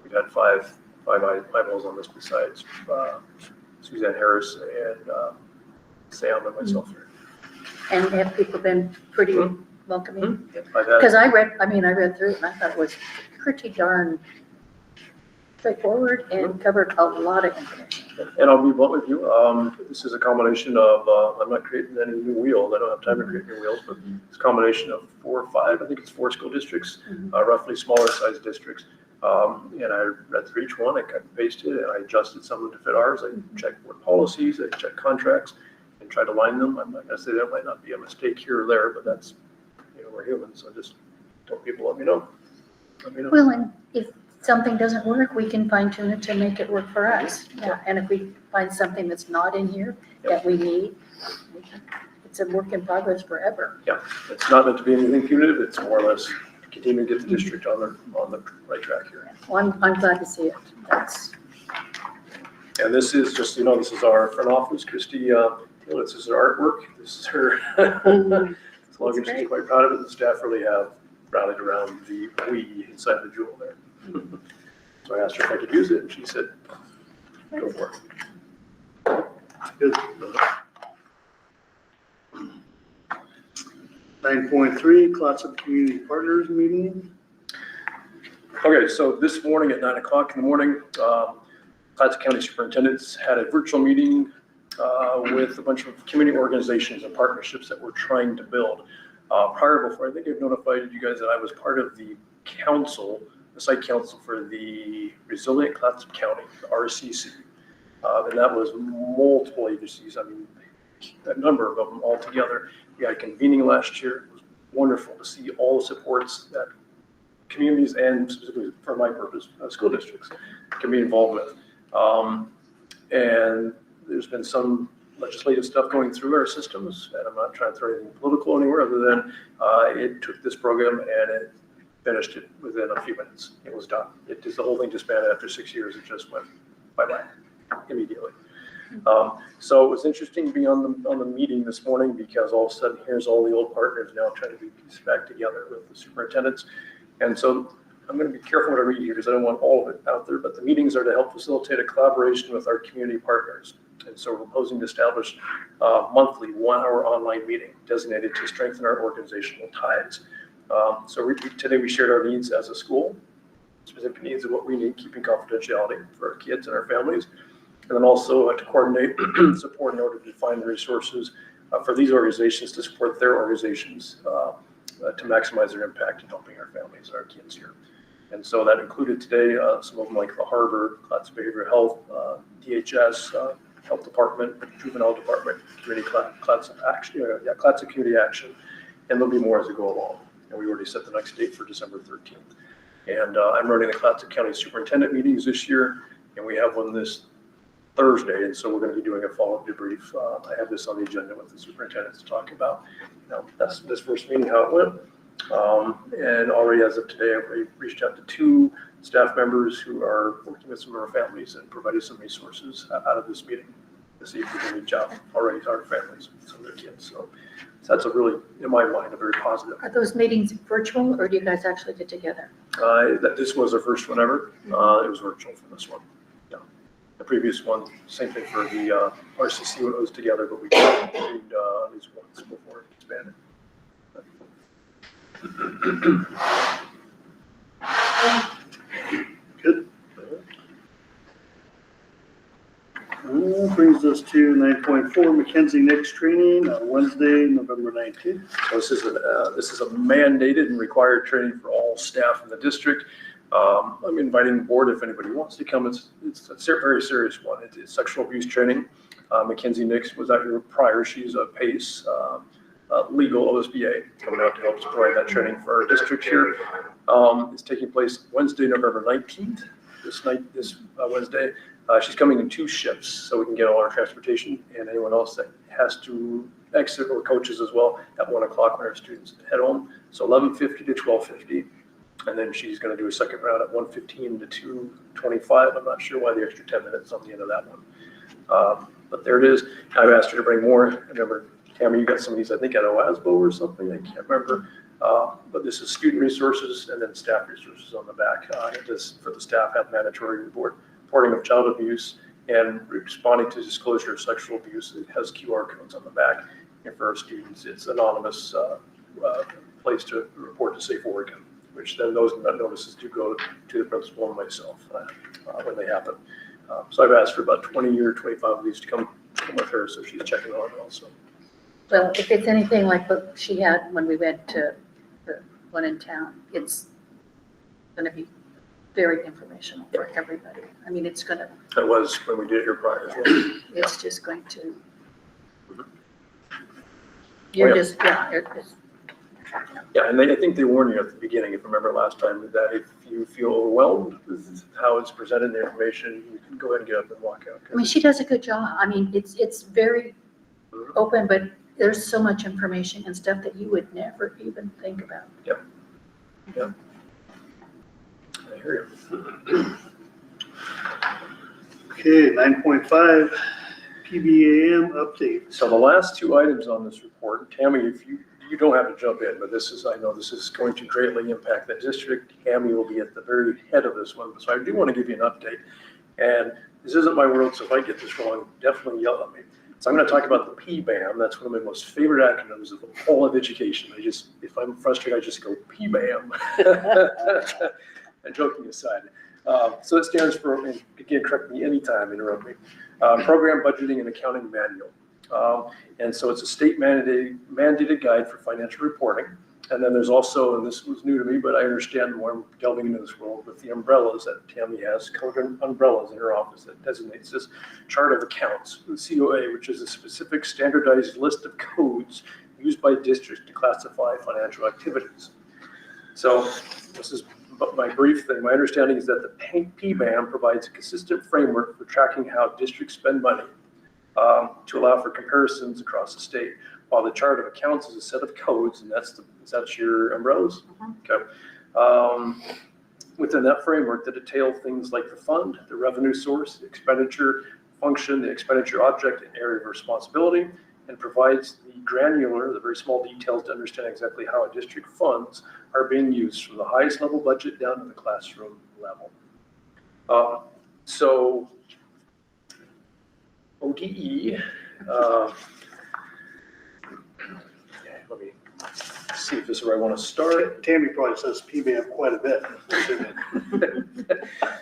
We've had five eyeballs on this besides Suzanne Harris and Sam and myself. And have people been pretty welcoming? I've had, Because I read through it and I thought it was pretty darn straightforward and covered a lot of information. and I'll be blunt with you, this is a combination of, I'm not creating any new wheels. I don't have time to create new wheels, but it's a combination of 4 or 5, I think it's 4 school districts, roughly smaller size districts. And I read through each one, I cut and pasted it, and I adjusted some of them to fit ours. I checked board policies, I checked contracts, and tried to line them. I'm not gonna say there might not be a mistake here or there, but that's, we're humans, so just tell people, let me know. Well, and if something doesn't work, we can fine tune it to make it work for us. Yeah. And if we find something that's not in here that we need, it's a work in progress forever. Yeah, it's not meant to be anything punitive, it's more or less continue to get the district on the right track here. Well, I'm glad to see it. And this is just, this is our front office, Christy, this is her artwork, this is her slogan, she's quite proud of it, the staff really have rallied around the we inside the jewel there. So I asked her if I could use it, and she said, go for it. Good. 9.3, Clatsop Community Partners Meeting. Okay, so this morning at 9 o'clock in the morning, Clatsop County Superintendents had a virtual meeting with a bunch of community organizations and partnerships that we're trying to build. Before, I think I've notified you guys that I was part of the council, the site council for the Resilient Clatsop County, the RCC. And that was multiple agencies, I mean, a number of them all together. We had a convening last year. It was wonderful to see all the supports that communities and specifically for my purpose, school districts can be involved with. And there's been some legislative stuff going through our systems, and I'm not trying to throw anything political anywhere other than it took this program and it finished it within a few minutes. It was done. It just, the whole thing disbanded after 6 years. It just went bye-bye immediately. So it was interesting to be on the meeting this morning because all of a sudden here's all the old partners now trying to be pieced back together with the superintendents. And so I'm going to be careful what I read here because I don't want all of it out there, but the meetings are to help facilitate a collaboration with our community partners. And so we're proposing to establish a monthly 1-hour online meeting designated to strengthen our organizational ties. Today we shared our needs as a school, specific needs of what we need, keeping confidentiality for our kids and our families. And then also to coordinate support in order to define the resources for these organizations to support their organizations to maximize their impact in helping our families and our kids here. And so that included today some of them like the Harbor, Clatsop Behavioral Health, DHS, Health Department, Juvenile Department, Community Clatsop Action, Clatsop Community Action, and there'll be more as we go along. And we already set the next date for December 13th. And I'm running the Clatsop County Superintendent meetings this year, and we have one this Thursday, and so we're going to be doing a follow-up debrief. I have this on the agenda with the superintendents to talk about. That's this first meeting, how it went. And already as of today, I've reached out to 2 staff members who are working with some of our families and provided some resources out of this meeting to see if we can reach out already to our families and some of their kids. So that's a really, in my mind, a very positive. Are those meetings virtual or do you guys actually get together? This was our first one ever. It was virtual for this one. Yeah. The previous one, same thing for the RCC when it was together, but we did at least once before it expanded. Good. Brings us to 9.4 Mackenzie Nix training on Wednesday, November 19th. So this is a mandated and required training for all staff in the district. I'm inviting the board if anybody wants to come. It's a very serious one. It's sexual abuse training. Mackenzie Nix was out here prior. She's a PACE legal OSBA coming out to help us provide that training for our district here. It's taking place Wednesday, November 19th. This Wednesday. She's coming in 2 shifts, so we can get all our transportation and anyone else that has to exit, or coaches as well, at 1 o'clock when our students head home. So 11:50 to 12:50. And then she's going to do a second round at 1:15 to 2:25. I'm not sure why the extra 10 minutes on the end of that one. But there it is. I've asked her to bring more. I remember, Tammy, you got some of these, I think, at OASBO or something. I can't remember. But this is student resources and then staff resources on the back. For the staff, have mandatory reporting of child abuse and responding to disclosure of sexual abuse. It has QR codes on the back. And for our students, it's anonymous place to report to Safe Oregon, which then those notices do go to the principal and myself when they happen. So I've asked for about 20 or 25 of these to come with her, so she's checking on it also. Well, if it's anything like what she had when we went to the one in town, it's going to be very informational for everybody. I mean, it's going to. That was when we did it here prior as well. It's just going to. Yeah. It's. Yeah, and I think they warned you at the beginning, if you remember last time, that if you feel overwhelmed with how it's presented, the information, you can go ahead and get up and walk out. I mean, she does a good job. I mean, it's very open, but there's so much information and stuff that you would never even think about. Yep. I hear you. Okay, 9.5 PBAM update. So the last 2 items on this report, Tammy, if you don't have to jump in, but I know this is going to greatly impact the district. Tammy will be at the very head of this one, so I do want to give you an update. And this isn't my world, so if I get this wrong, definitely yell at me. So I'm going to talk about the PBAM. That's one of my most favorite acronyms of all of education. If I'm frustrated, I just go PBAM. joking aside. So it stands for, and again, correct me anytime, interrupt me, Program Budgeting and Accounting Manual. And so it's a state mandated guide for financial reporting. And then there's also, and this was new to me, but I understand more delving into this world with the umbrellas that Tammy has, colored umbrellas in her office that designates this chart of accounts, the COA, which is a specific standardized list of codes used by districts to classify financial activities. So this is my brief thing. My understanding is that the PBAM provides a consistent framework for tracking how districts spend money to allow for comparisons across the state. While the chart of accounts is a set of codes, and that's your umbrellas? Okay. Within that framework that detail things like the fund, the revenue source, the expenditure function, the expenditure object, and area of responsibility, and provides the granular, the very small details to understand exactly how a district funds are being used from the highest level budget down to the classroom level. So ODE, let me see if this is where I want to start. Tammy probably says PBAM quite a bit.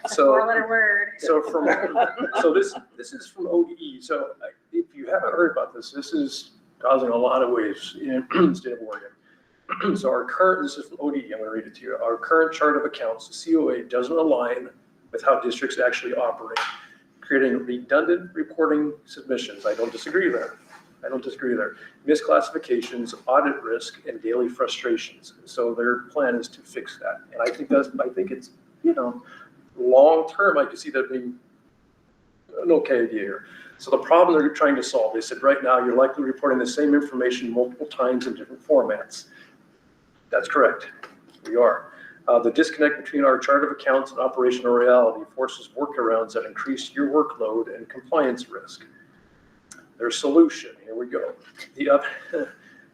So, Four-letter word. so this is from ODE. So if you haven't heard about this, this is causing a lot of waves in the state of Oregon. So our current, this is from ODE, I'm going to read it to you. Our current chart of accounts, the COA, doesn't align with how districts actually operate, creating redundant reporting submissions. I don't disagree there. Misclassifications, audit risk, and daily frustrations. So their plan is to fix that. And I think it's, long term, I could see that being an okay idea here. So the problem they're trying to solve, they said right now you're likely reporting the same information multiple times in different formats. That's correct. We are. The disconnect between our chart of accounts and operational reality forces workarounds that increase your workload and compliance risk. Their solution, here we go. The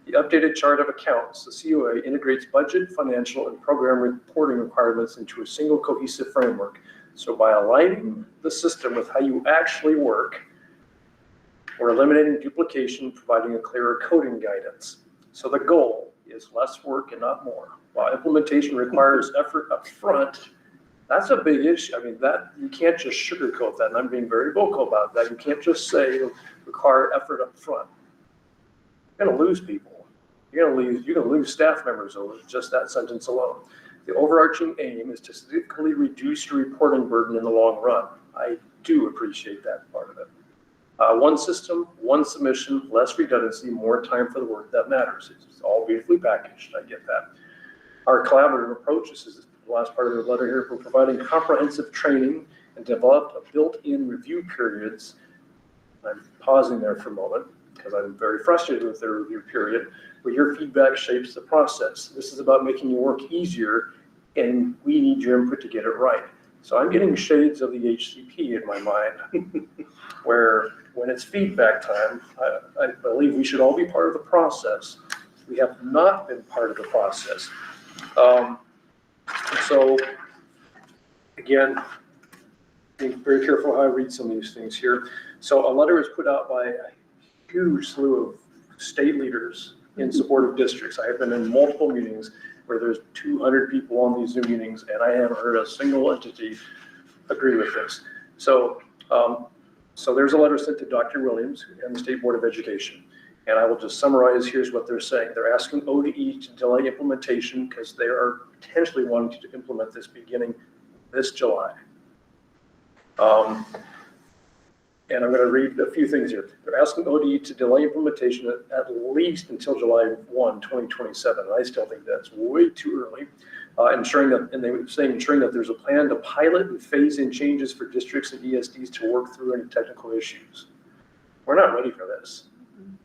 updated chart of accounts, the COA, integrates budget, financial, and program reporting requirements into a single cohesive framework. So by aligning the system with how you actually work, we're eliminating duplication, providing a clearer coding guidance. So the goal is less work and not more. While implementation requires effort up front, that's a big issue. I mean, that you can't just sugarcoat that, and I'm being very vocal about that. You can't just say require effort up front. You're gonna lose people. You're gonna lose staff members over just that sentence alone. The overarching aim is to significantly reduce your reporting burden in the long run. I do appreciate that part of it. One system, one submission, less redundancy, more time for the work that matters. It's all beautifully packaged. I get that. Our collaborative approach, this is the last part of the letter here, we're providing comprehensive training and developed a built-in review periods. I'm pausing there for a moment because I'm very frustrated with their review period, where your feedback shapes the process. This is about making your work easier, and we need your input to get it right. So I'm getting shades of the HCP in my mind, where when it's feedback time, I believe we should all be part of the process. We have not been part of the process. So again, being very careful how I read some of these things here. So a letter is put out by a huge slew of state leaders in support of districts. I have been in multiple meetings where there's 200 people on these Zoom meetings, and I haven't heard a single entity agree with this. So, so there's a letter sent to Dr. Williams and the State Board of Education. And I will just summarize, here's what they're saying. They're asking ODE to delay implementation because they are potentially wanting to implement this beginning this July. And I'm going to read a few things here. They're asking ODE to delay implementation at least until July 1, 2027. And I still think that's way too early. Ensuring that there's a plan to pilot and phase in changes for districts and ESDs to work through any technical issues. We're not ready for this.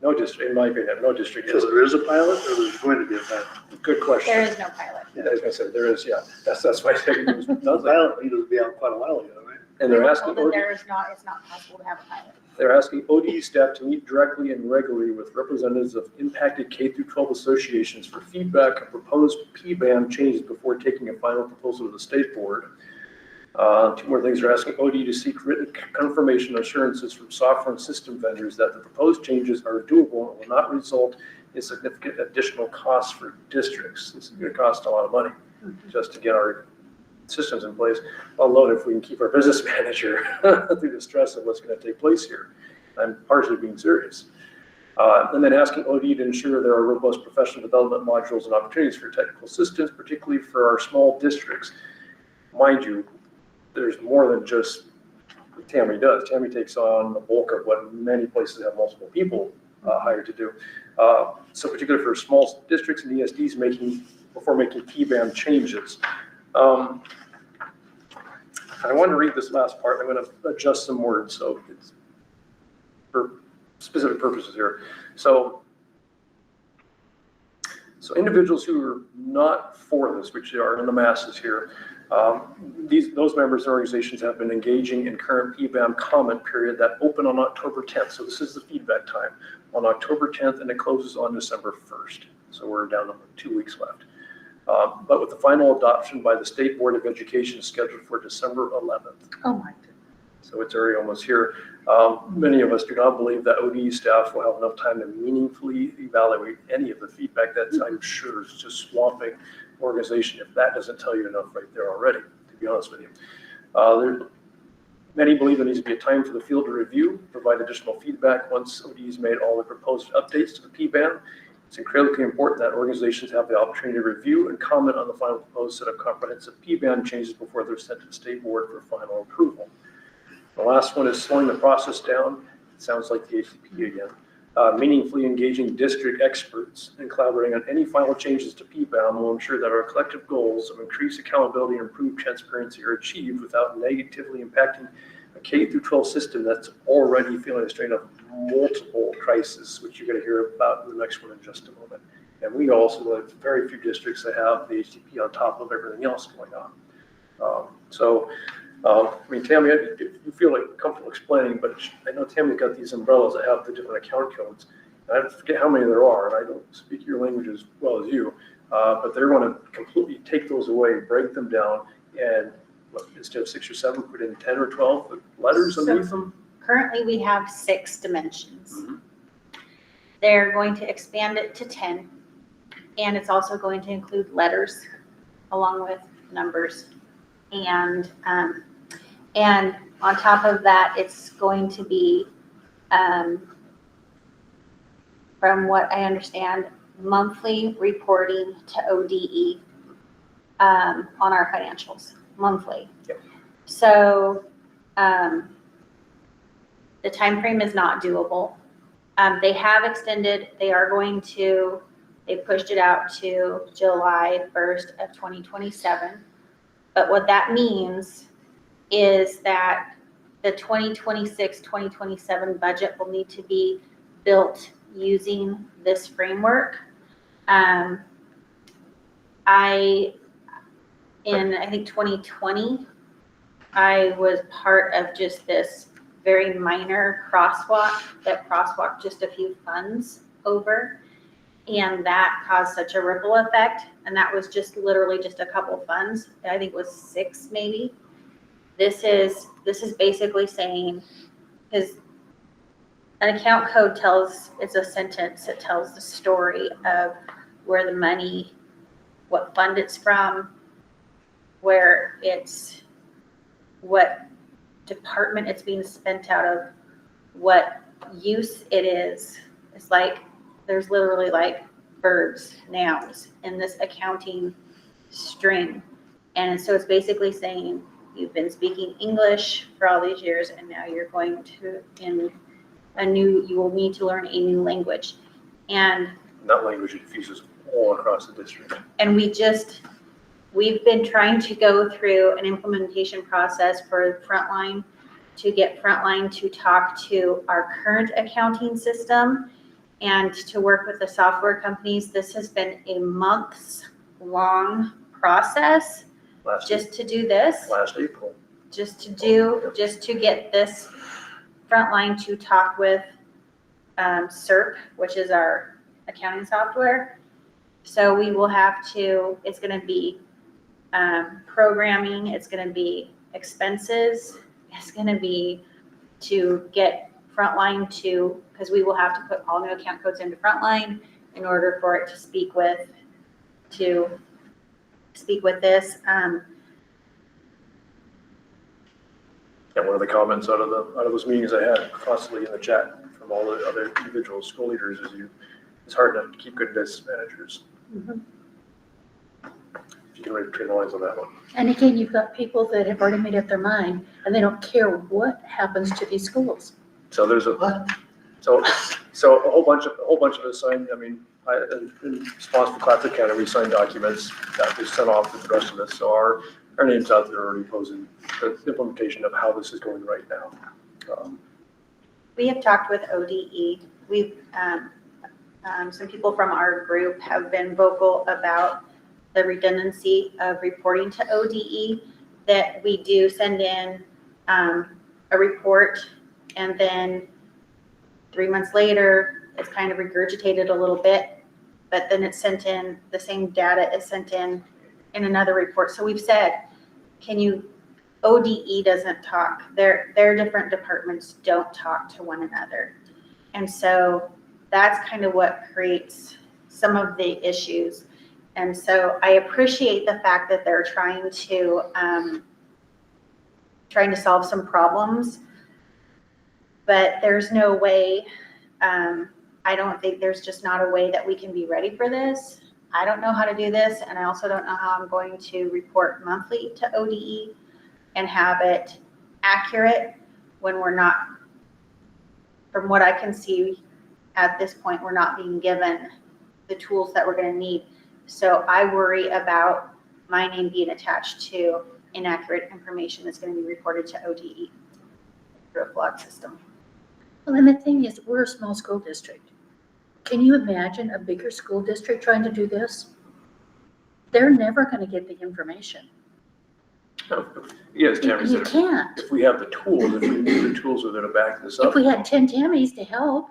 No district, in my opinion, no district So is. there is a pilot, or there's going to be a pilot? Good question. There is no pilot. Yeah, I was gonna say, there is, yeah. That's why I think it was, The pilot needed to be out quite a while ago, right? and they're asking ODE. It's not possible to have a pilot. They're asking ODE staff to meet directly and regularly with representatives of impacted K-12 associations for feedback on proposed PBAM changes before taking a final proposal to the state board. Two more things. They're asking ODE to seek written confirmation assurances from software and system vendors that the proposed changes are doable and will not result in significant additional costs for districts. This is going to cost a lot of money just to get our systems in place, alone if we can keep our business manager through the stress of what's going to take place here. I'm partially being serious. And then asking OD to ensure there are robust professional development modules and opportunities for technical assistance, particularly for our small districts. Mind you, there's more than just what Tammy does. Tammy takes on the bulk of what many places have multiple people hired to do. So particularly for small districts and ESDs before making PBAM changes. I want to read this last part. I'm going to adjust some words so it's for specific purposes here. So individuals who are not for this, which are in the masses here, those members and organizations have been engaging in current PBAM comment period that opened on October 10th. So this is the feedback time on October 10th, and it closes on December 1st. So we're down to 2 weeks left. But with the final adoption by the State Board of Education scheduled for December 11th. Oh my goodness. So it's already almost here. Many of us do not believe that ODE staff will have enough time to meaningfully evaluate any of the feedback that I'm sure is just swamping organization, if that doesn't tell you enough right there already, to be honest with you. Many believe there needs to be a time for the field to review, provide additional feedback once ODE's made all the proposed updates to the PBAM. It's incredibly important that organizations have the opportunity to review and comment on the final proposed set of comprehensive PBAM changes before they're sent to the state board for final approval. The last one is slowing the process down. It sounds like the ACP again. Meaningfully engaging district experts and collaborating on any final changes to PBAM will ensure that our collective goals of increased accountability and improved transparency are achieved without negatively impacting a K-12 system that's already feeling a strain of multiple crises, which you're going to hear about in the next one in just a moment. And we also have very few districts that have the HTP on top of everything else going on. I mean, Tammy, if you feel like comfortable explaining, but I know Tammy's got these umbrellas that have the different account codes. And I forget how many there are, and I don't speak your language as well as you, but they're going to completely take those away, break them down, and instead of 6 or 7, put in 10 or 12 letters underneath them. Currently, we have 6 dimensions. They're going to expand it to 10, and it's also going to include letters along with numbers. And on top of that, it's going to be, from what I understand, monthly reporting to ODE on our financials, monthly. Yep. So the time frame is not doable. They have extended, they pushed it out to July 1st of 2027. But what that means is that the 2026-2027 budget will need to be built using this framework. I think 2020, I was part of just this very minor crosswalk that crosswalked just a few funds over. And that caused such a ripple effect. And that was just literally just a couple funds. I think it was 6 maybe. This is basically saying, because an account code it's a sentence that tells the story of where the money, what fund it's from, where it's, what department it's being spent out of, what use it is. It's like, there's literally like verbs, nouns in this accounting string. And so it's basically saying you've been speaking English for all these years and now you're going to, you will need to learn a new language. And that language diffuses all across the district. And we've been trying to go through an implementation process for Frontline to get Frontline to talk to our current accounting system and to work with the software companies. This has been a months-long process just to do this. Last April. Just to get this Frontline to talk with SERP, which is our accounting software. So we will have to, it's going to be programming, it's going to be expenses, it's going to be to get Frontline to, because we will have to put all new account codes into Frontline in order for it to speak with this. And one of the comments out of those meetings I had constantly in the chat from all the other individuals, school leaders, is it's hard to keep good business managers. Mhm. If you can read between the lines on that one. And again, you've got people that have already made up their mind and they don't care what happens to these schools. So there's a so a whole bunch of us signed. I mean, in response to Classic County, we signed documents that we sent off to the rest of us. So our names out there already posing the implementation of how this is going right now. We have talked with ODE. We've, some people from our group have been vocal about the redundancy of reporting to ODE, that we do send in a report and then 3 months later, it's kind of regurgitated a little bit, but then it's sent in, the same data is sent in another report. So we've said, ODE doesn't talk. Their different departments don't talk to one another. And so that's kind of what creates some of the issues. And so I appreciate the fact that they're trying to solve some problems, but there's no way, I don't think there's just not a way that we can be ready for this. I don't know how to do this, and I also don't know how I'm going to report monthly to ODE and have it accurate when we're not, from what I can see at this point, we're not being given the tools that we're going to need. So I worry about my name being attached to inaccurate information that's going to be reported to ODE through a flawed system. Well, and the thing is, we're a small school district. Can you imagine a bigger school district trying to do this? They're never going to get the information. Yes, Tammy You said, can't. if we have the tools, if we need the tools that are to back this up. If we had 10 Tammys to help,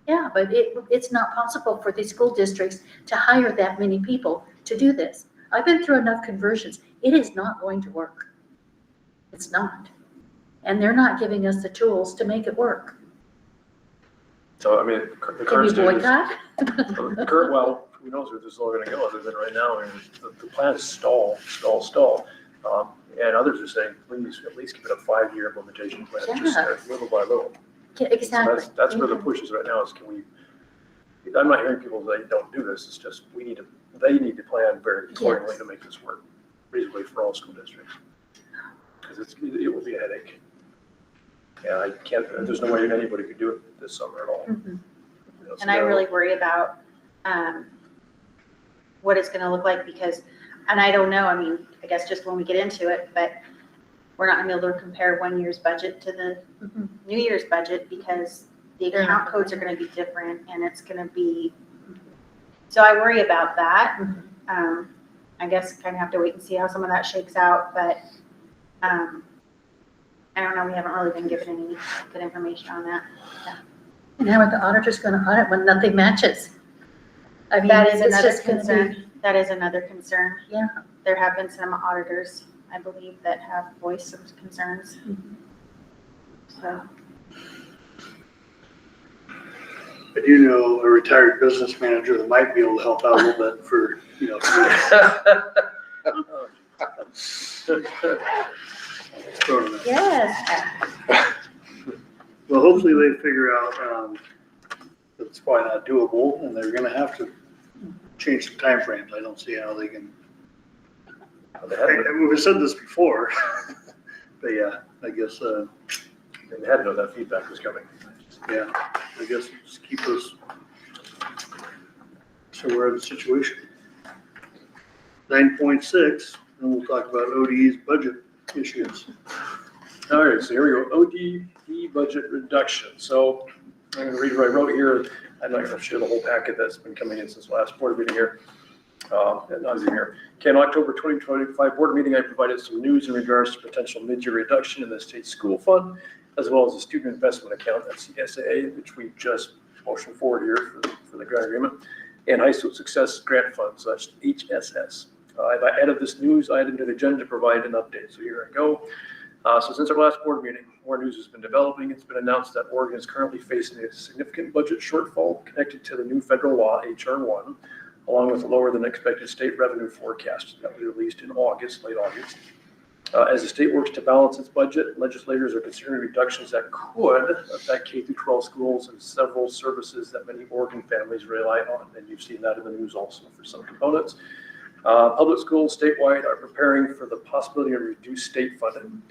yeah, but it's not possible for these school districts to hire that many people to do this. I've been through enough conversions. It is not going to work. It's not. And they're not giving us the tools to make it work. So, I mean, the Can we current state is, boycott? well, who knows where this is all gonna go, other than right now, I mean, the plan is stall. And others are saying, please, at least give it a 5-year implementation plan, just Yeah. start little by little. Yeah, So exactly. that's where the push is right now, is I'm not hearing people say don't do this, it's just, they need to plan very accordingly to make this work reasonably for all school districts. Because it will be a headache. And there's no way anybody could do it this summer at all. Mhm. You know, so And I they're- really worry about what it's going to look like because, and I don't know, I mean, I guess just when we get into it, but we're not going to be able to compare one year's budget to the Mhm. New Year's budget because the They're account not. codes are going to be different and it's going to be, so I worry about that. Mhm. I guess kind of have to wait and see how some of that shakes out, but I don't know, we haven't really been given any good information on that. And how are the auditors going to audit when nothing matches? I mean, That is it's another just gonna be- concern. That is another concern. Yeah. There have been some auditors, I believe, that have voiced some concerns. So, I do know a retired business manager that might be able to help out a little bit for, throwing it out. Yes. Well, hopefully they figure out that it's probably not doable and they're gonna have to change some timeframes. I don't see how they can. We've said this before, but yeah, I guess, They had to know that feedback was coming. yeah, I guess just keep us so we're in the situation. 9.6, and we'll talk about ODE's budget issues. All right, so here we go, ODE budget reduction. So I'm gonna read what I wrote here. I'm not gonna share the whole packet that's been coming in since the last board meeting here. Not even here. Okay, in October 2025 board meeting, I provided some news in regards to potential mid-year reduction in the state school fund, as well as the student investment account, that's the SAA, which we just motioned forward here for the grant agreement, and high school success grant fund, so that's HSS. I've added this news item to the agenda to provide an update, so here I go. So since our last board meeting, more news has been developing. It's been announced that Oregon is currently facing a significant budget shortfall connected to the new federal law, HR 1, along with a lower than expected state revenue forecast that was released in August, late August. As the state works to balance its budget, legislators are considering reductions that could affect K-12 schools and several services that many Oregon families rely on. And you've seen that in the news also for some components. Public schools statewide are preparing for the possibility of reduced state funding.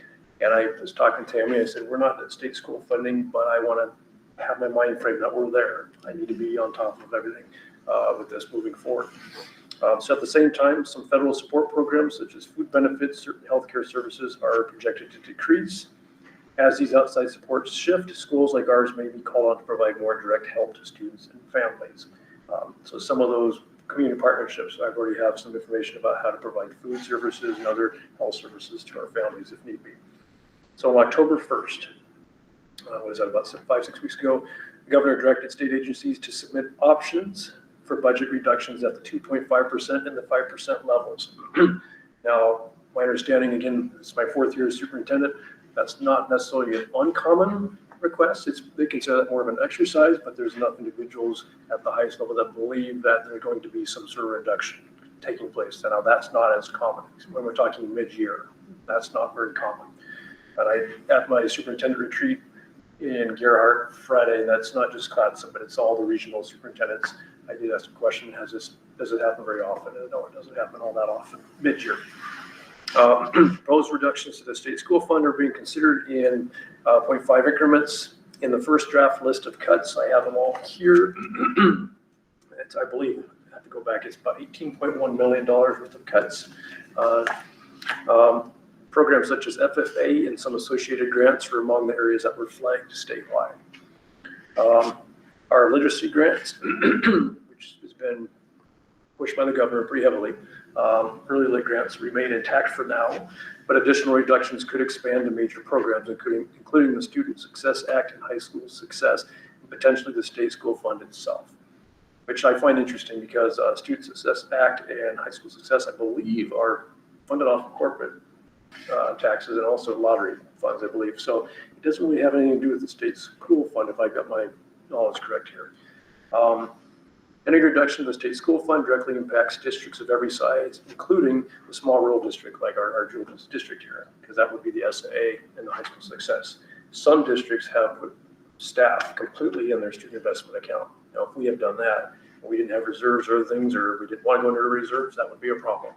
And I was talking to Tammy, I said, we're not at state school funding, but I want to have my mind frame that we're there. I need to be on top of everything with this moving forward. So at the same time, some federal support programs such as food benefits, certain healthcare services are projected to decrease. As these outside supports shift, schools like ours may be called on to provide more direct help to students and families. So some of those community partnerships, I've already have some information about how to provide food services and other health services to our families if need be. So on October 1st, what was that, about 5-6 weeks ago, the governor directed state agencies to submit options for budget reductions at the 2.5% and the 5% levels. Now, my understanding, again, it's my 4th year as superintendent, that's not necessarily an uncommon request. They consider that more of an exercise, but there's enough individuals at the highest level that believe that there's going to be some sort of reduction taking place. Now, that's not as common. When we're talking mid-year, that's not very common. And at my superintendent retreat in Gerhardt Friday, and that's not just Clatson, but it's all the regional superintendents, I did ask a question, does it happen very often? And no, it doesn't happen all that often, mid-year. Proposed reductions to the state school fund are being considered in 0.5 increments. In the first draft list of cuts, I have them all here. I believe, I have to go back, it's about $18.1 million worth of cuts. Programs such as FFA and some associated grants were among the areas that were flagged statewide. Our literacy grants, which has been pushed by the governor pretty heavily, early lit grants remain intact for now, but additional reductions could expand to major programs, including the Student Success Act and High School Success, and potentially the state school fund itself, which I find interesting because Student Success Act and High School Success, I believe, are funded off of corporate taxes and also lottery funds, I believe. So it doesn't really have anything to do with the state school fund, if I got my knowledge correct here. Any reduction of the state school fund directly impacts districts of every size, including the small rural district like our jewel district here, because that would be the SAA and the High School Success. Some districts have put staff completely in their student investment account. Now, if we have done that, and we didn't have reserves or other things, or we didn't want to go into reserves, that would be a problem.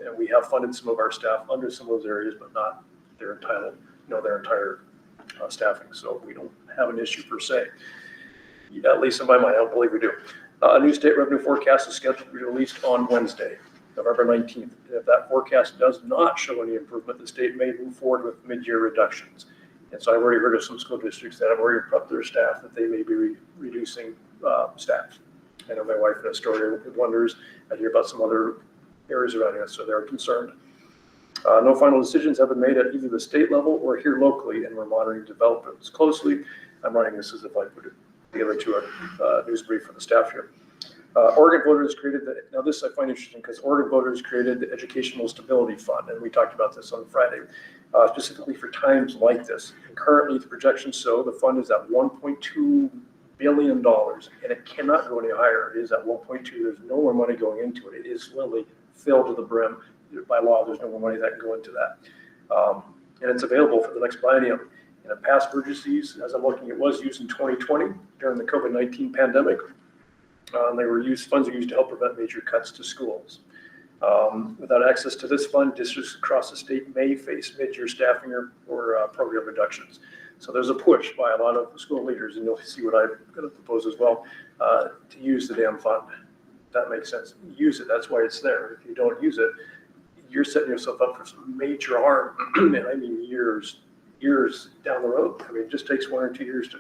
And we have funded some of our staff under some of those areas, but not their entire staffing. So we don't have an issue per se. At least in my mind, I don't believe we do. A new state revenue forecast is scheduled to be released on Wednesday, November 19th. If that forecast does not show any improvement, the state may move forward with mid-year reductions. And so I've already heard of some school districts that have already prepped their staff that they may be reducing staff. I know my wife in Astoria wonders. I hear about some other areas around here, so they're concerned. No final decisions have been made at either the state level or here locally, and we're monitoring developments closely. I'm writing this as if I put it together to a news brief for the staff here. Oregon voters created now this I find interesting because Oregon voters created the Educational Stability Fund, and we talked about this on Friday, specifically for times like this. And currently the projections show the fund is at $1.2 billion, and it cannot go any higher. It is at 1.2. There's no more money going into it. It is literally filled to the brim. By law, there's no more money that can go into that. And it's available for the next biennium. In past emergencies, as I'm looking, it was used in 2020 during the COVID-19 pandemic. Funds are used to help prevent major cuts to schools. Without access to this fund, districts across the state may face mid-year staffing or program reductions. So there's a push by a lot of school leaders, and you'll see what I'm going to propose as well, to use the damn fund. That makes sense. Use it. That's why it's there. If you don't use it, you're setting yourself up for some major harm. And I mean years down the road. I mean, it just takes 1 or 2 years to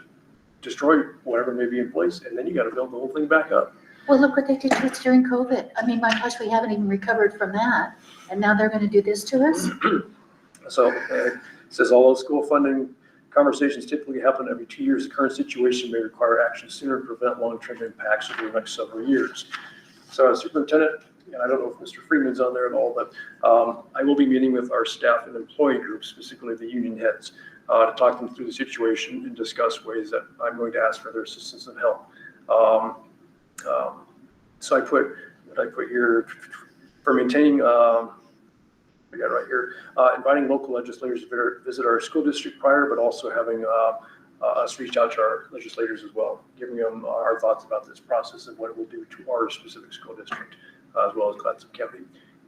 destroy whatever may be in place, and then you got to build the whole thing back up. Well, look what they did to us during COVID. I mean, my gosh, we haven't even recovered from that. And now they're going to do this to us? So it says although school funding conversations typically happen every 2 years, the current situation may require action sooner to prevent long-term impacts over the next several years. So as superintendent, and I don't know if Mr. Freeman's on there at all, but I will be meeting with our staff and employee groups, specifically the union heads, to talk them through the situation and discuss ways that I'm going to ask for their assistance and help. So I put here for maintaining I got it right here, inviting local legislators to visit our school district prior, but also having us reach out to our legislators as well, giving them our thoughts about this process and what it will do to our specific school district, as well as Clatsop County.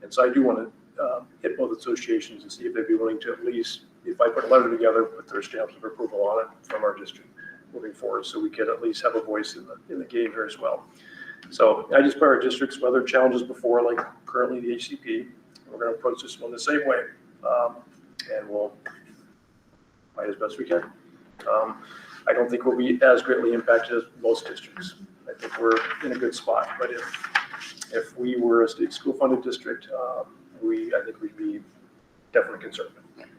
And so I do want to hit both associations and see if they'd be willing to at least, if I put a letter together, put their stamps of approval on it from our district moving forward, so we could at least have a voice in the game here as well. So I just put our district's weather challenges before, like currently the HCP. We're going to approach this one the same way, and we'll fight as best we can. I don't think we'll be as greatly impacted as most districts. I think we're in a good spot, but if we were a state school funded district, I think we'd be definitely concerned.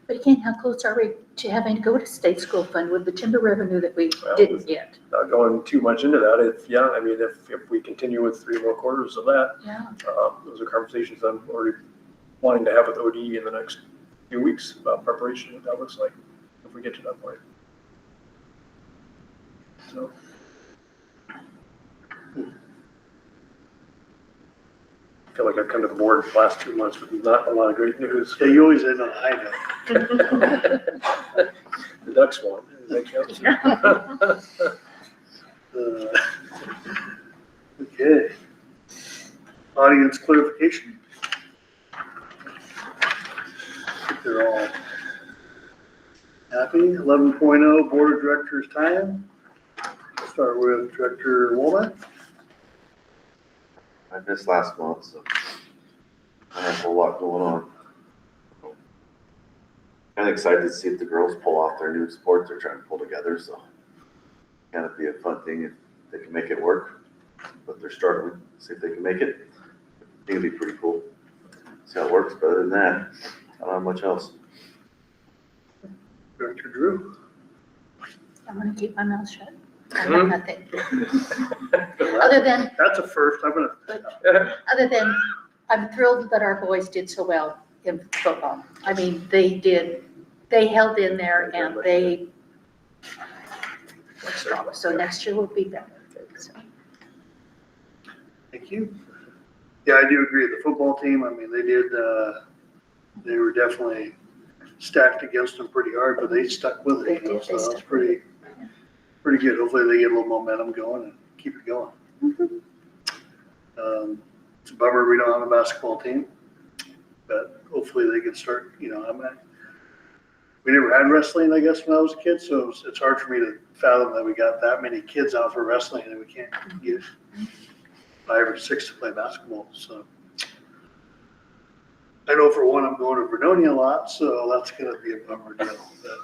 But again, how close are we to having to go to state school fund with the timber revenue that we Well, didn't get? Not going too much into that, if we continue with 3 more quarters of that, Yeah. those are conversations I'm already wanting to have with OD in the next few weeks about preparation, what that looks like, if we get to that point. So. I feel like I've come to the board the last 2 months with not a lot of great news. Yeah, you always end on a high note. The Ducks won. Does that count? Okay. Audience clarification. I think they're all happy. 11.0 Board of Directors time. Start with Director Womack. I missed last month, so I have a whole lot going on. Kind of excited to see if the girls pull off their new sport they're trying to pull together, so kind of be a fun thing if they can make it work. But they're struggling, see if they can make it. I think it'd be pretty cool. See how it works, but other than that, I don't have much else. Director Drew. I'm gonna keep my mouth shut. I have nothing. Other than, That's a first. I'm thrilled that our boys did so well in football. I mean, they held in there and they were strong. So next year will be better. So, Thank you. Yeah, I do agree. The football team, I mean, they were definitely stacked against them pretty hard, but they stuck with it, They did, so they that's stuck pretty good. Hopefully they get a little momentum going and keep it going. It's a bummer we don't have a basketball team, but hopefully they can start, we never had wrestling, I guess, when I was a kid, so it's hard for me to fathom that we got that many kids out for wrestling and we can't get 5 or 6 to play basketball, so. I know for one, I'm going to Vernonia a lot, so that's gonna be a bummer deal, but.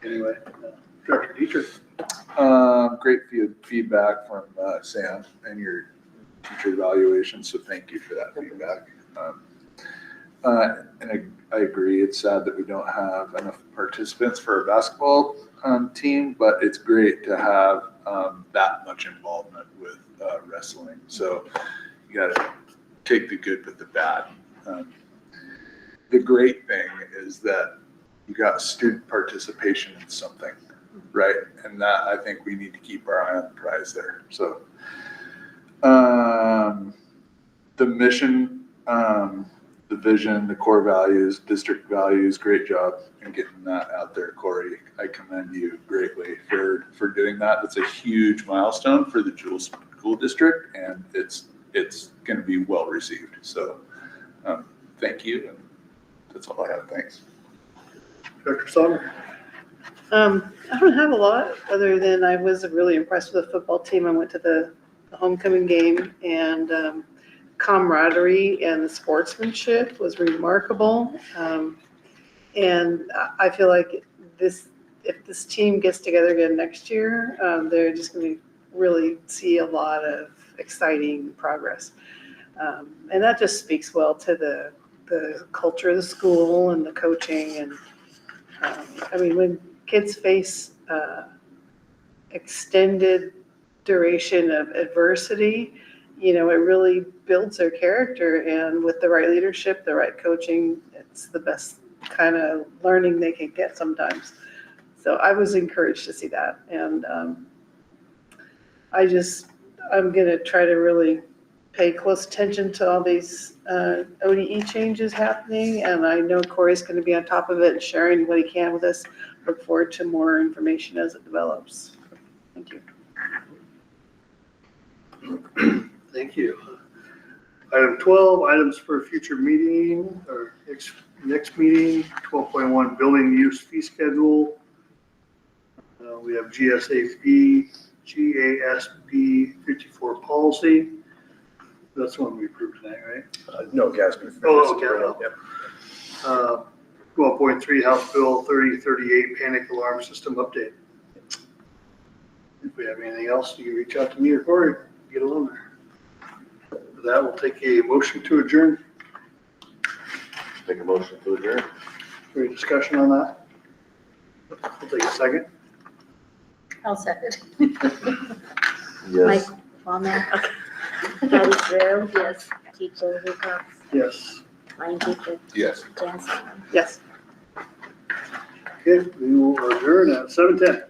Anyway, Director Dietrich. Great feedback from Sam and your teacher evaluation, so thank you for that feedback. And I agree, it's sad that we don't have enough participants for a basketball team, but it's great to have that much involvement with wrestling. So you gotta take the good with the bad. The great thing is that you got student participation in something, right? And that, I think we need to keep our eye on the prize there. So the mission, the vision, the core values, district values, great job in getting that out there, Corey. I commend you greatly for doing that. It's a huge milestone for the Jewel School District, and it's going to be well received. So thank you, and that's all I have. Thanks. Director Sonner. I don't have a lot, other than I was really impressed with the football team. I went to the homecoming game, and camaraderie and the sportsmanship was remarkable. And I feel like if this team gets together again next year, they're just going to really see a lot of exciting progress. And that just speaks well to the culture of the school and the coaching. And I mean, when kids face extended duration of adversity, it really builds their character, and with the right leadership, the right coaching, it's the best kind of learning they can get sometimes. So I was encouraged to see that. And I'm going to try to really pay close attention to all these ODE changes happening, and I know Corey's going to be on top of it and sharing what he can with us. Look forward to more information as it develops. Thank you. Thank you. Item 12, items for future meeting or next meeting, 12.1 building use fee schedule. We have GASB 54 policy. That's the one we approved tonight, right? No, Gatsby. Oh, okay. Yep. 12.3 House Bill 3038 panic alarm system update. If we have anything else, you can reach out to me or Corey, get along there. With that, we'll take a motion to adjourn. Make a motion to adjourn. Any discussion on that? We'll take a second. I'll second. Yes. Plummer. Patty Drew. Yes. TJ Hecox. Yes. Ryan Teacher. Yes. Jan Salmon. Yes. Okay, we will adjourn at 7:10.